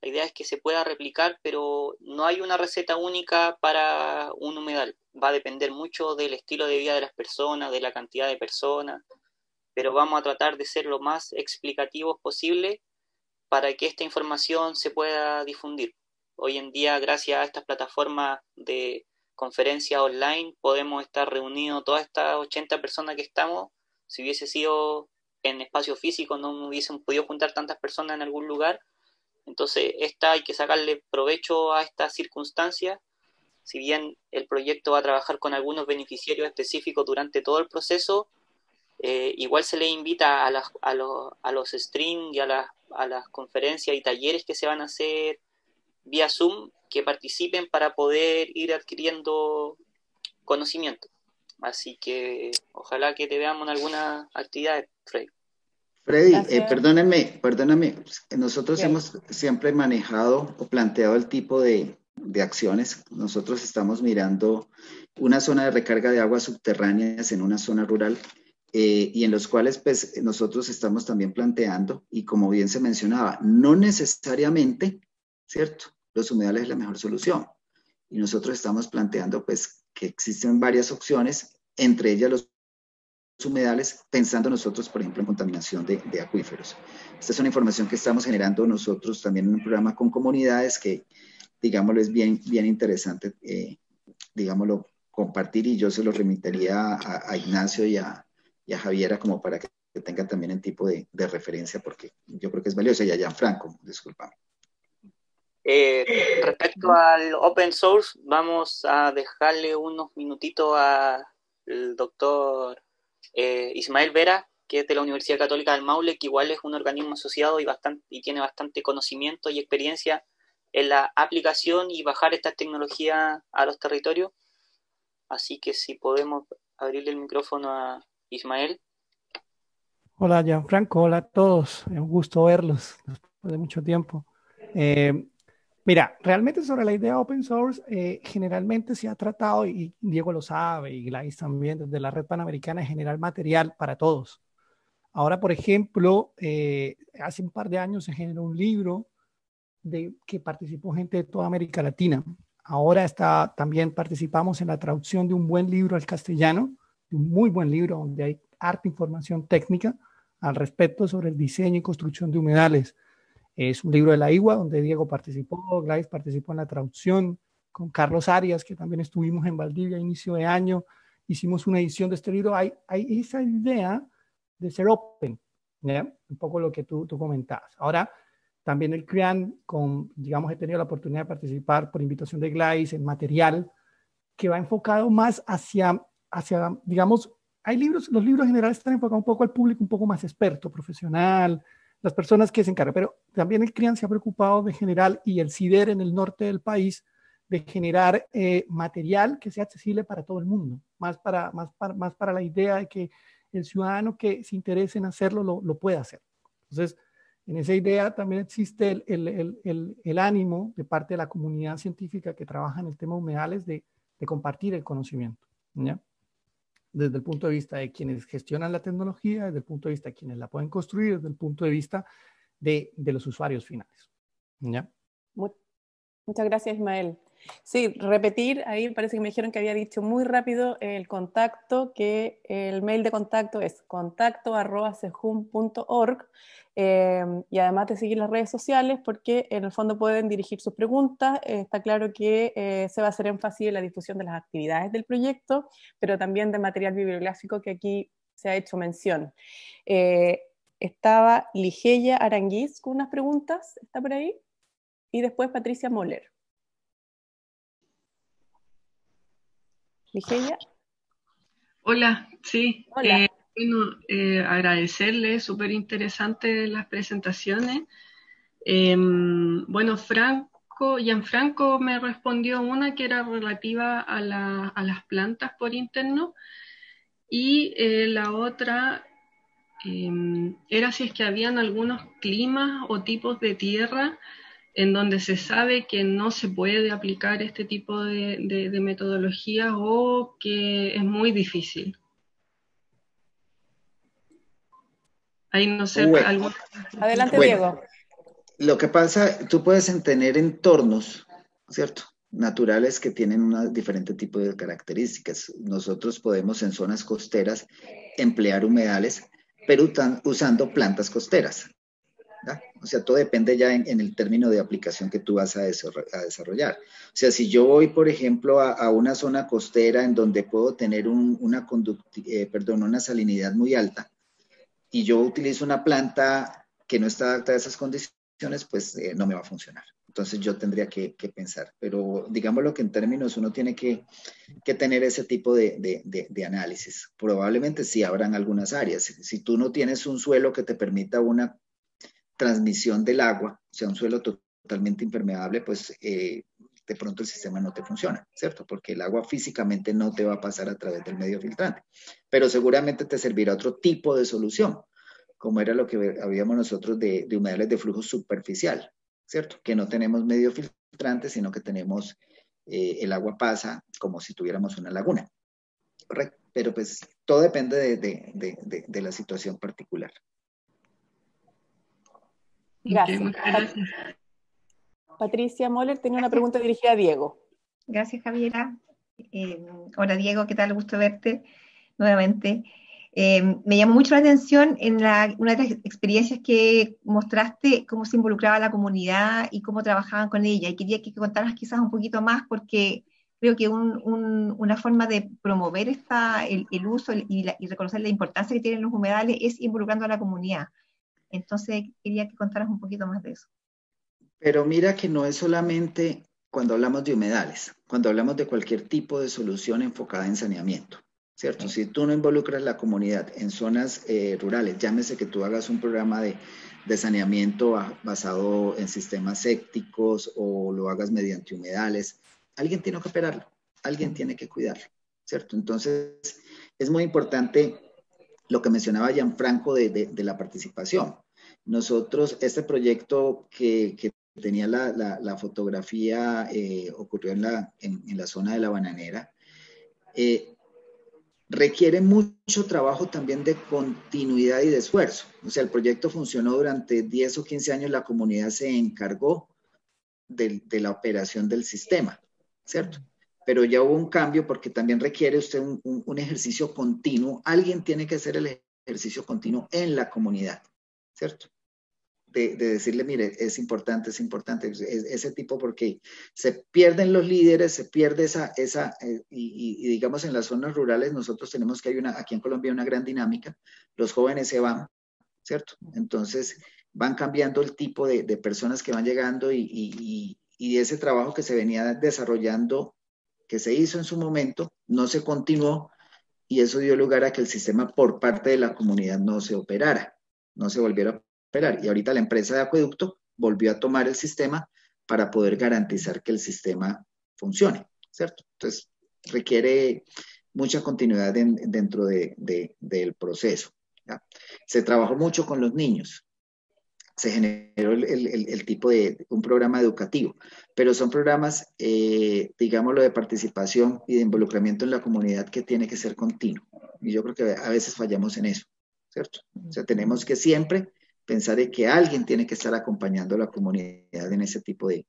La idea es que se pueda replicar, pero no hay una receta única para un humedal. Va a depender mucho del estilo de vida de las personas, de la cantidad de personas, pero vamos a tratar de ser lo más explicativos posible para que esta información se pueda difundir. Hoy en día, gracias a estas plataformas de conferencia online, podemos estar reunidos todas estas 80 personas que estamos. Si hubiese sido en espacio físico, no hubiesen podido juntar tantas personas en algún lugar. Entonces, hay que sacarle provecho a estas circunstancias. Si bien el proyecto va a trabajar con algunos beneficiarios específicos durante todo el proceso, igual se le invita a los streams y a las conferencias y talleres que se van a hacer vía Zoom, que participen para poder ir adquiriendo conocimiento. Así que ojalá que te veamos en alguna actividad, Freddy. Freddy, perdóname, nosotros Bien. hemos siempre manejado o planteado el tipo de acciones. Nosotros estamos mirando una zona de recarga de aguas subterráneas en una zona rural, y en los cuales pues nosotros estamos también planteando, y como bien se mencionaba, no necesariamente, ¿cierto? Los humedales es la mejor solución. Y nosotros estamos planteando pues que existen varias opciones, entre ellas los humedales, pensando nosotros, por ejemplo, en contaminación de acuíferos. Esta es una información que estamos generando nosotros también en un programa con comunidades que, digámoslo, es bien interesante, digámoslo, compartir, y yo se lo remitiría a Ignacio y a Javiera como para que tengan también un tipo de referencia, porque yo creo que es valioso. Y a Gianfranco, discúlpame. Respecto al open source, vamos a dejarle unos minutitos al doctor Ismael Vera, que es de la Universidad Católica del Maule, que igual es un organismo asociado y tiene bastante conocimiento y experiencia en la aplicación y bajar estas tecnologías a los territorios. Así que si podemos abrirle el micrófono a Ismael. Hola, Gianfranco, hola a todos. Es un gusto verlos después de mucho tiempo. Mira, realmente sobre la idea open source, generalmente se ha tratado, y Diego lo sabe, y Gladys también, desde la Red Panamericana, de generar material para todos. Ahora, por ejemplo, hace un par de años se generó un libro que participó gente de toda América Latina. Ahora también participamos en la traducción de un buen libro al castellano, de un muy buen libro donde hay harta información técnica al respecto sobre el diseño y construcción de humedales. Es un libro de la IGUA donde Diego participó, Gladys participó en la traducción, con Carlos Arias, que también estuvimos en Valdivia a inicio de año, hicimos una edición de este libro. Hay esa idea de ser open, ¿ya? Un poco lo que tú comentabas. Ahora, también el CREAN, digamos, he tenido la oportunidad de participar por invitación de Gladys en material que va enfocado más hacia digamos, los libros generales están enfocados un poco al público un poco más experto, profesional, las personas que se encargan, pero también el CREAN se ha preocupado de generar, y el CIDER en el norte del país, de generar material que sea accesible para todo el mundo, más para la idea de que el ciudadano que se interese en hacerlo lo pueda hacer. Entonces, en esa idea también existe el ánimo de parte de la comunidad científica que trabaja en el tema de humedales de compartir el conocimiento, ¿ya? Desde el punto de vista de quienes gestionan la tecnología, desde el punto de vista de quienes la pueden construir, desde el punto de vista de los usuarios finales, ¿ya? Muchas gracias, Ismael. Sí, repetir, ahí parece que me dijeron que había dicho muy rápido el contacto, que el mail de contacto es contacto@cejum.org, y además de seguir las redes sociales, porque en el fondo pueden dirigir sus preguntas. Está claro que se va a hacer énfasis en la difusión de las actividades del proyecto, pero también del material bibliográfico que aquí se ha hecho mención. Estaba Ligeia Aranguiz con unas preguntas, ¿está por ahí? Y después Patricia Moller. Ligeia. Hola, sí. Hola. Agradecerle, súper interesante las presentaciones. Bueno, Gianfranco me respondió una que era relativa a las plantas por interno, y la otra era si es que habían algunos climas o tipos de tierra en donde se sabe que no se puede aplicar este tipo de metodología o que es muy difícil. Ahí no sé, bueno, adelante, Diego. Lo que pasa, tú puedes tener entornos, ¿cierto?, naturales que tienen un diferente tipo de características. Nosotros podemos en zonas costeras emplear humedales, pero usando plantas costeras, ¿verdad? O sea, todo depende ya en el término de aplicación que tú vas a desarrollar. O sea, si yo voy, por ejemplo, a una zona costera en donde puedo tener una salinidad muy alta, y yo utilizo una planta que no está adaptada a esas condiciones, pues no me va a funcionar. Entonces yo tendría que pensar. Pero digámoslo que en términos uno tiene que tener ese tipo de análisis. Probablemente sí habrán algunas áreas. Si tú no tienes un suelo que te permita una transmisión del agua, o sea, un suelo totalmente impermeable, pues de pronto el sistema no te funciona, ¿cierto? Porque el agua físicamente no te va a pasar a través del medio filtrante. Pero seguramente te servirá otro tipo de solución, como era lo que habíamos nosotros de humedales de flujo superficial, ¿cierto? Que no tenemos medio filtrante, sino que tenemos, el agua pasa como si tuviéramos una laguna, ¿correcto? Pero pues todo depende de la situación particular. Gracias. Gracias. Patricia Moller tenía una pregunta dirigida a Diego. Gracias, Javiera. Hola, Diego, ¿qué tal? Gusto verte nuevamente. Me llamó mucho la atención en una de las experiencias que mostraste cómo se involucraba la comunidad y cómo trabajaban con ella. Y quería que contaras quizás un poquito más, porque creo que una forma de promover el uso y reconocer la importancia que tienen los humedales es involucrando a la comunidad. Entonces quería que contaras un poquito más de eso. Pero mira que no es solamente cuando hablamos de humedales, cuando hablamos de cualquier tipo de solución enfocada en saneamiento, ¿cierto? Si tú no involucras la comunidad en zonas rurales, llámese que tú hagas un programa de saneamiento basado en sistemas sépticos o lo hagas mediante humedales, alguien tiene que operarlo, alguien tiene que cuidarlo, ¿cierto? Entonces es muy importante lo que mencionaba Gianfranco de la participación. Nosotros, este proyecto que tenía la fotografía, ocurrió en la zona de La Bananera, requiere mucho trabajo también de continuidad y de esfuerzo. O sea, el proyecto funcionó durante 10 o 15 años, la comunidad se encargó de la operación del sistema, ¿cierto? Pero ya hubo un cambio porque también requiere usted un ejercicio continuo. Alguien tiene que hacer el ejercicio continuo en la comunidad, ¿cierto? De decirle, mire, es importante, ese tipo, porque se pierden los líderes, se pierde y digamos en las zonas rurales nosotros tenemos que aquí en Colombia hay una gran dinámica, los jóvenes se van, ¿cierto? Entonces van cambiando el tipo de personas que van llegando y ese trabajo que se venía desarrollando, que se hizo en su momento, no se continuó y eso dio lugar a que el sistema por parte de la comunidad no se operara, no se volviera a operar. Y ahorita la empresa de acueducto volvió a tomar el sistema para poder garantizar que el sistema funcione, ¿cierto? Entonces requiere mucha continuidad dentro del proceso, ¿ya? Se trabajó mucho con los niños. Se generó el tipo de un programa educativo, pero son programas, digámoslo, de participación y de involucramiento en la comunidad que tiene que ser continuo. Y yo creo que a veces fallamos en eso, ¿cierto? O sea, tenemos que siempre pensar en que alguien tiene que estar acompañando a la comunidad en ese tipo de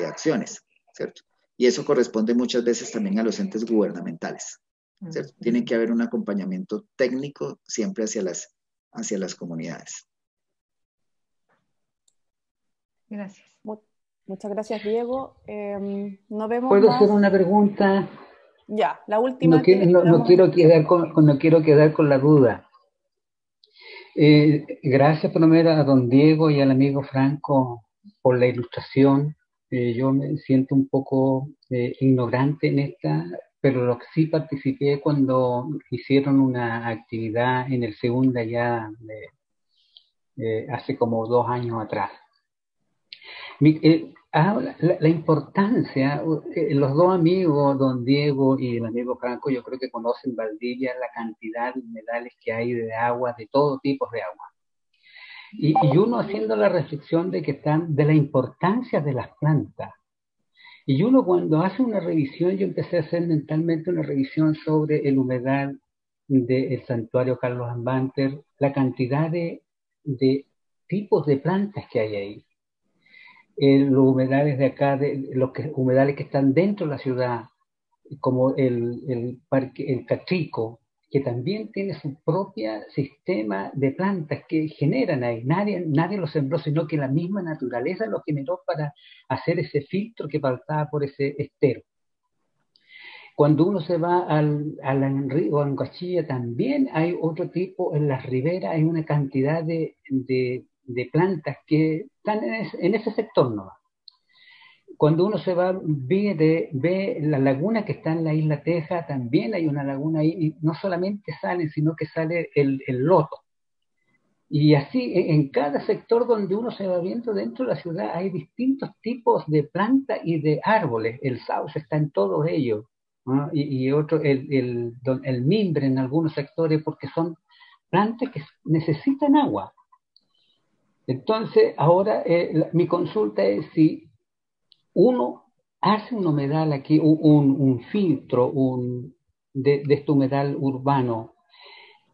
acciones, ¿cierto? Y eso corresponde muchas veces también a los entes gubernamentales, ¿cierto? Tiene que haber un acompañamiento técnico siempre hacia las comunidades. Gracias. Muchas gracias, Diego. No vemos ¿Puedo más. hacer una pregunta? Ya, la última. No quiero quedar con la duda. Gracias primero a don Diego y al amigo Franco por la ilustración. Yo me siento un poco ignorante en esta, pero lo que sí participé cuando hicieron una actividad en el Segunda ya hace como 2 años atrás. La importancia, los dos amigos, don Diego y el amigo Franco, yo creo que conocen Valdivia, la cantidad de humedales que hay de agua, de todo tipo de agua. Y uno haciendo la reflexión de la importancia de las plantas. Y uno cuando hace una revisión, yo empecé a hacer mentalmente una revisión sobre el humedal del santuario Carlos Ambanter, la cantidad de tipos de plantas que hay ahí. Los humedales de acá, humedales que están dentro de la ciudad, como el Catrico, que también tiene su propio sistema de plantas que generan ahí. Nadie lo sembró, sino que la misma naturaleza lo generó para hacer ese filtro que pasaba por ese estero. Cuando uno se va al río Anguachilla, también hay otro tipo, en las riberas hay una cantidad de plantas que están en ese sector, ¿no? Cuando uno se va, ve la laguna que está en la isla Teja, también hay una laguna ahí, y no solamente salen, sino que sale el loto. Y así, en cada sector donde uno se va viendo dentro de la ciudad, hay distintos tipos de plantas y de árboles. El sauce está en todos ellos, ¿no? Y otro, el mimbre en algunos sectores, porque son plantas que necesitan agua. Entonces, ahora mi consulta es si uno hace un humedal aquí, un filtro de este humedal urbano,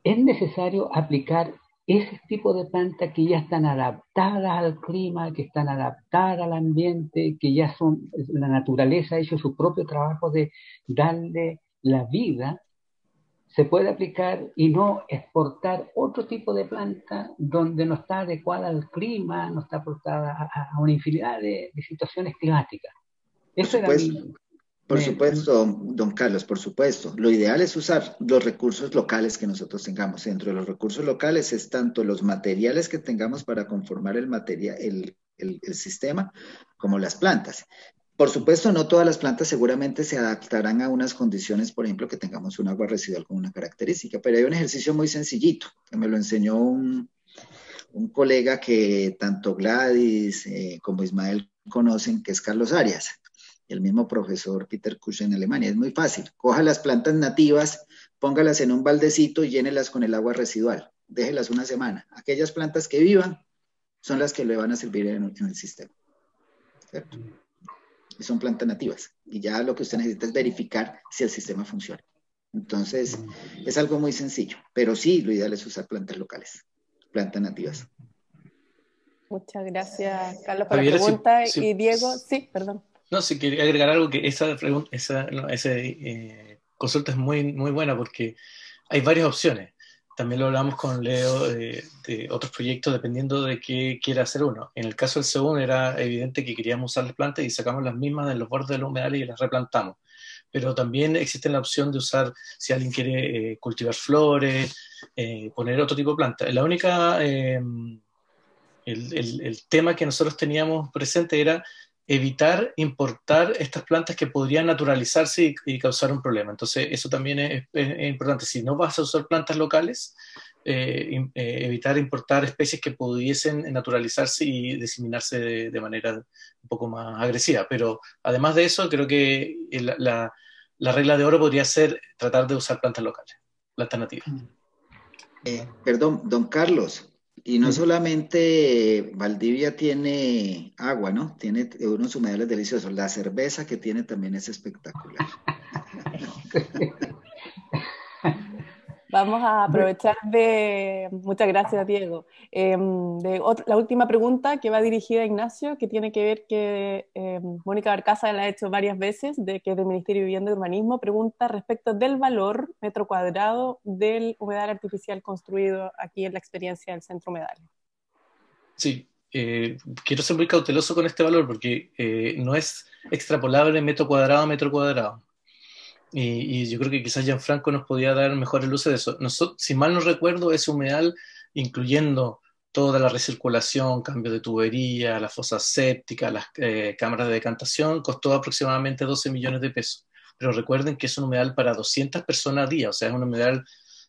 ¿es necesario aplicar ese tipo de plantas que ya están adaptadas al clima, que están adaptadas al ambiente, que ya son, la naturaleza ha hecho su propio trabajo de darle la vida? Se puede aplicar y no exportar otro tipo de planta donde no está adecuada al clima, no está aportada a una infinidad de situaciones climáticas. Por supuesto, don Carlos, por supuesto. Lo ideal es usar los recursos locales que nosotros tengamos. Dentro de los recursos locales es tanto los materiales que tengamos para conformar el sistema, como las plantas. Por supuesto, no todas las plantas seguramente se adaptarán a unas condiciones, por ejemplo, que tengamos un agua residual con una característica, pero hay un ejercicio muy sencillito, que me lo enseñó un colega que tanto Gladys como Ismael conocen, que es Carlos Arias, y el mismo profesor Peter Kusch en Alemania. Es muy fácil. Coja las plantas nativas, póngalas en un baldecito y llénelas con el agua residual. Déjelas una semana. Aquellas plantas que vivan son las que le van a servir en el sistema, ¿cierto? Y son plantas nativas. Y ya lo que usted necesita es verificar si el sistema funciona. Entonces, es algo muy sencillo. Pero sí, lo ideal es usar plantas locales, plantas nativas. Muchas gracias, Carlos, por la pregunta. Sí. Y Diego, sí, perdón. No, si quería agregar algo, que esa consulta es muy, muy buena porque hay varias opciones. También lo hablamos con Leo de otros proyectos dependiendo de qué quiera hacer uno. En el caso del segundo era evidente que queríamos usar las plantas y sacamos las mismas de los bordes de los humedales y las replantamos. Pero también existe la opción de usar, si alguien quiere cultivar flores, poner otro tipo de planta. La única, el tema que nosotros teníamos presente era evitar importar estas plantas que podrían naturalizarse y causar un problema. Entonces, eso también es importante. Si no vas a usar plantas locales, evitar importar especies que pudiesen naturalizarse y diseminarse de manera un poco más agresiva. Pero además de eso, creo que la regla de oro podría ser tratar de usar plantas locales, plantas nativas. Perdón, don Carlos. Y no solamente Valdivia tiene agua, ¿no? Tiene unos humedales deliciosos. La cerveza que tiene también es espectacular. Vamos a aprovechar muchas gracias, Diego, la última pregunta que va dirigida a Ignacio, que tiene que ver que Mónica Barcaza la ha hecho varias veces, que es del Ministerio de Vivienda y Urbanismo, pregunta respecto del valor metro cuadrado del humedal artificial construido aquí en la experiencia del Centro Humedal. Sí, quiero ser muy cauteloso con este valor porque no es extrapolable metro cuadrado a metro cuadrado. Y yo creo que quizás Gianfranco nos podía dar mejor el uso de eso. Si mal no recuerdo, ese humedal, incluyendo toda la recirculación, cambio de tubería, las fosas sépticas, las cámaras de decantación, costó aproximadamente 12 millones de pesos. Pero recuerden que es un humedal para 200 personas al día, o sea, es un humedal,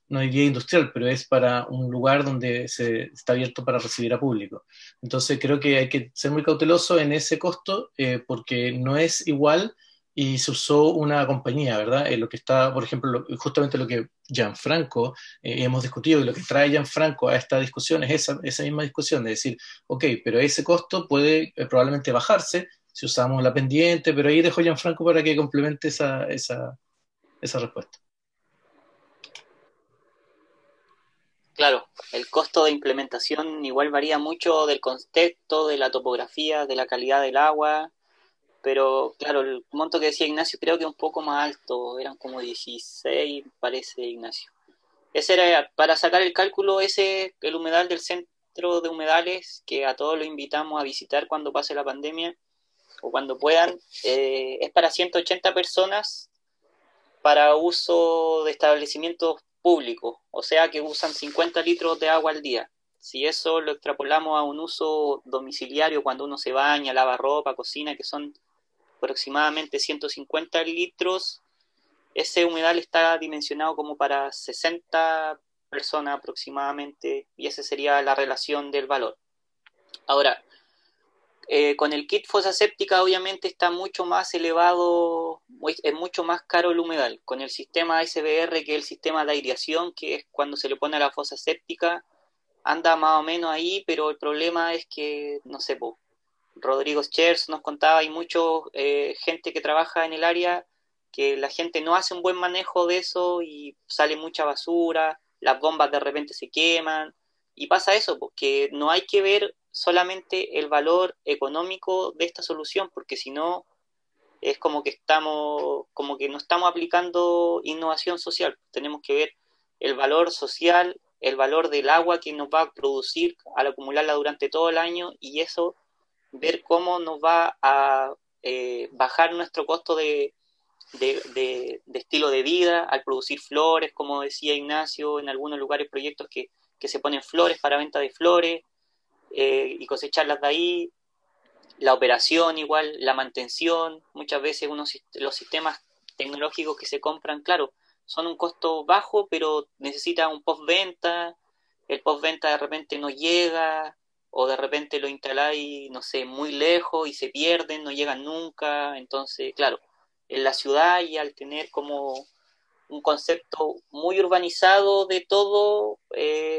no diría industrial, pero es para un lugar donde está abierto para recibir a público. Entonces creo que hay que ser muy cauteloso en ese costo porque no es igual y se usó una compañía, ¿verdad? Lo que está, por ejemplo, justamente lo que Gianfranco hemos discutido y lo que trae Gianfranco a esta discusión es esa misma discusión de decir, ok, pero ese costo puede probablemente bajarse si usamos la pendiente, pero ahí dejo Gianfranco para que complemente esa respuesta. Claro, el costo de implementación igual varía mucho del contexto, de la topografía, de la calidad del agua, pero claro, el monto que decía Ignacio creo que es un poco más alto, eran como 16, parece, Ignacio. Ese era, para sacar el cálculo, el humedal del Centro de Humedales, que a todos los invitamos a visitar cuando pase la pandemia, o cuando puedan, es para 180 personas para uso de establecimientos públicos, o sea que usan 50 litros de agua al día. Si eso lo extrapolamos a un uso domiciliario, cuando uno se baña, lava ropa, cocina, que son aproximadamente 150 litros, ese humedal está dimensionado como para 60 personas aproximadamente, y esa sería la relación del valor. Ahora, con el kit fosa séptica obviamente está mucho más elevado, es mucho más caro el humedal. Con el sistema SBR, que es el sistema de aireación, que es cuando se le pone a la fosa séptica, anda más o menos ahí, pero el problema es que, no sé, Rodrigo Schers nos contaba, hay mucha gente que trabaja en el área, que la gente no hace un buen manejo de eso y sale mucha basura, las bombas de repente se queman, y pasa eso, porque no hay que ver solamente el valor económico de esta solución, porque si no es como que no estamos aplicando innovación social. Tenemos que ver el valor social, el valor del agua que nos va a producir al acumularla durante todo el año, y eso, ver cómo nos va a bajar nuestro costo de estilo de vida al producir flores, como decía Ignacio, en algunos lugares proyectos que se ponen flores para venta de flores, y cosecharlas de ahí, la operación igual, la mantención, muchas veces los sistemas tecnológicos que se compran, claro, son un costo bajo, pero necesita un postventa, el postventa de repente no llega, o de repente lo instaláis, no sé, muy lejos y se pierden, no llegan nunca. Entonces, claro, en la ciudad, y al tener como un concepto muy urbanizado de todo,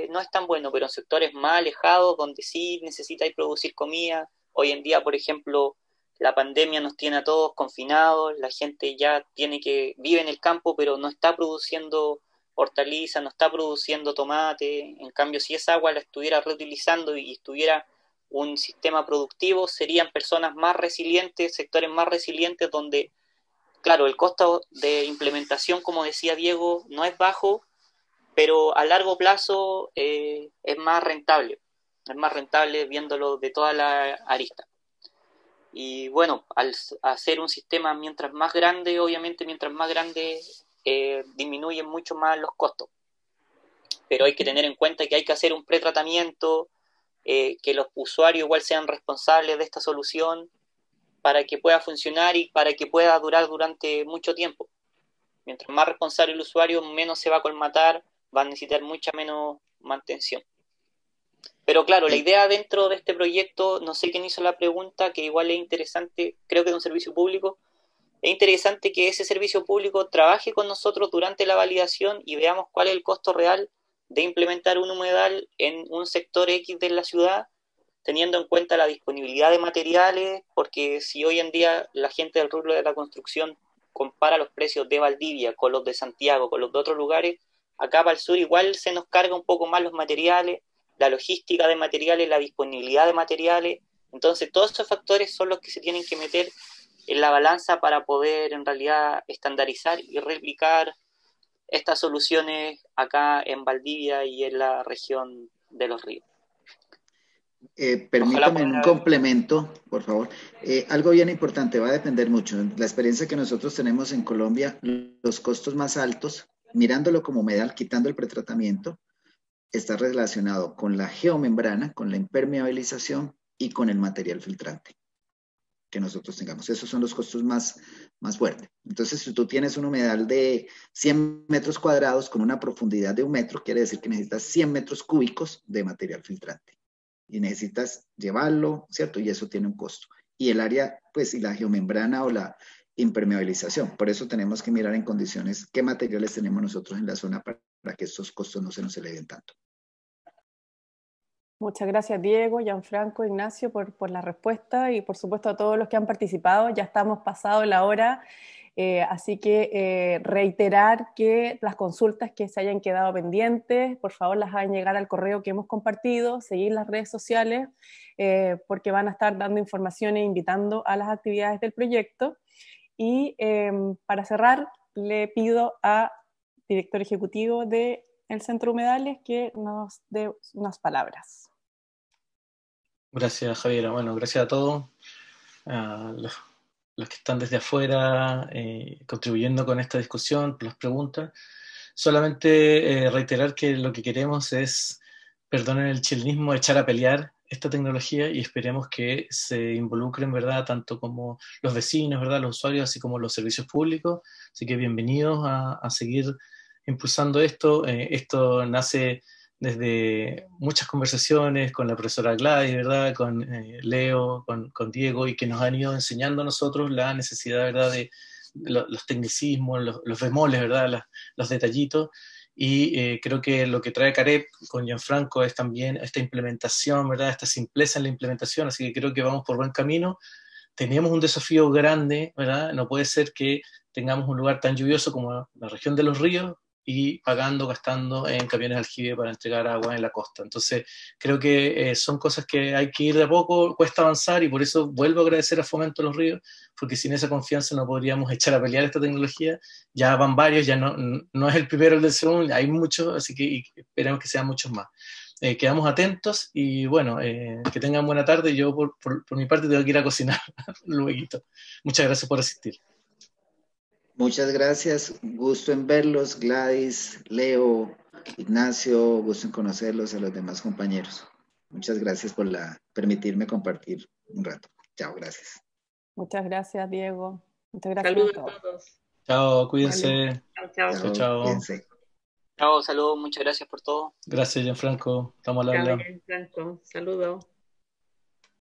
no es tan bueno, pero en sectores más alejados, donde sí necesitáis producir comida. Hoy en día, por ejemplo, la pandemia nos tiene a todos confinados, la gente ya vive en el campo, pero no está produciendo hortalizas, no está produciendo tomate. En cambio, si esa agua la estuviera reutilizando y estuviera un sistema productivo, serían personas más resilientes, sectores más resilientes, donde, claro, el costo de implementación, como decía Diego, no es bajo, pero a largo plazo es más rentable viéndolo de toda la arista. Y bueno, al hacer un sistema mientras más grande, obviamente mientras más grande disminuyen mucho más los costos. Pero hay que tener en cuenta que hay que hacer un pretratamiento, que los usuarios igual sean responsables de esta solución para que pueda funcionar y para que pueda durar durante mucho tiempo. Mientras más responsable el usuario, menos se va a colmatar, va a necesitar mucha menos mantención. Pero claro, la idea dentro de este proyecto, no sé quién hizo la pregunta, que igual es interesante, creo que es un servicio público, es interesante que ese servicio público trabaje con nosotros durante la validación y veamos cuál es el costo real de implementar un humedal en un sector X de la ciudad, teniendo en cuenta la disponibilidad de materiales, porque si hoy en día la gente del rubro de la construcción compara los precios de Valdivia con los de Santiago, con los de otros lugares, acá para el sur igual se nos carga un poco más los materiales, la logística de materiales, la disponibilidad de materiales. Entonces todos esos factores son los que se tienen que meter en la balanza para poder en realidad estandarizar y replicar estas soluciones acá en Valdivia y en la región de Los Ríos. Permítame un complemento, por favor. Algo bien importante, va a depender mucho. La experiencia que nosotros tenemos en Colombia, los costos más altos, mirándolo como humedal, quitando el pretratamiento, está relacionado con la geomembrana, con la impermeabilización y con el material filtrante que nosotros tengamos. Esos son los costos más fuertes. Entonces, si tú tienes un humedal de 100 metros cuadrados con una profundidad de 1 metro, quiere decir que necesitas 100 metros cúbicos de material filtrante. Y necesitas llevarlo, ¿cierto? Y eso tiene un costo. Y el área, pues, y la geomembrana o la impermeabilización. Por eso tenemos que mirar en condiciones qué materiales tenemos nosotros en la zona para que estos costos no se nos eleven tanto. Muchas gracias, Diego, Gianfranco, Ignacio, por la respuesta y por supuesto a todos los que han participado. Ya estamos pasado la hora, así que reiterar que las consultas que se hayan quedado pendientes, por favor las hagan llegar al correo que hemos compartido, seguir las redes sociales, porque van a estar dando información e invitando a las actividades del proyecto. Y para cerrar, le pido a director ejecutivo del Centro Humedales que nos dé unas palabras. Gracias, Javiera. Bueno, gracias a todos, a los que están desde afuera contribuyendo con esta discusión, por las preguntas. Solamente reiterar que lo que queremos es, perdonen el chilenismo, echar a pelear esta tecnología y esperemos que se involucren, ¿verdad?, tanto como los vecinos, ¿verdad?, los usuarios, así como los servicios públicos. Así que bienvenidos a seguir impulsando esto. Esto nace desde muchas conversaciones con la profesora Gladys, ¿verdad?, con Leo, con Diego, y que nos han ido enseñando a nosotros la necesidad, ¿verdad?, de los tecnicismos, los bemoles, ¿verdad?, los detallitos. Y creo que lo que trae Carep con Gianfranco es también esta implementación, ¿verdad?, esta simpleza en la implementación, así que creo que vamos por buen camino. Tenemos un desafío grande, ¿verdad? No puede ser que tengamos un lugar tan lluvioso como la región de Los Ríos y gastando en camiones de aljibe para entregar agua en la costa. Entonces, creo que son cosas que hay que ir de a poco, cuesta avanzar, y por eso vuelvo a agradecer a Fomento Los Ríos, porque sin esa confianza no podríamos echar a pelear esta tecnología. Ya van varios, ya no es el primero el del segundo, hay muchos, así que esperemos que sean muchos más. Quedamos atentos y bueno, que tengan buena tarde. Yo por mi parte tengo que ir a cocinar luego. Muchas gracias por asistir. Muchas gracias, gusto en verlos, Gladys, Leo, Ignacio, gusto en conocerlos, a los demás compañeros. Muchas gracias por permitirme compartir un rato. Chao, gracias. Muchas gracias, Diego. Muchas gracias Saludos a todos. Chao, cuídense. Vale. Chao. Chao. Cuídense. Chao, saludos, muchas gracias por todo. Gracias, Gianfranco. Estamos al habla. Gianfranco, saludos.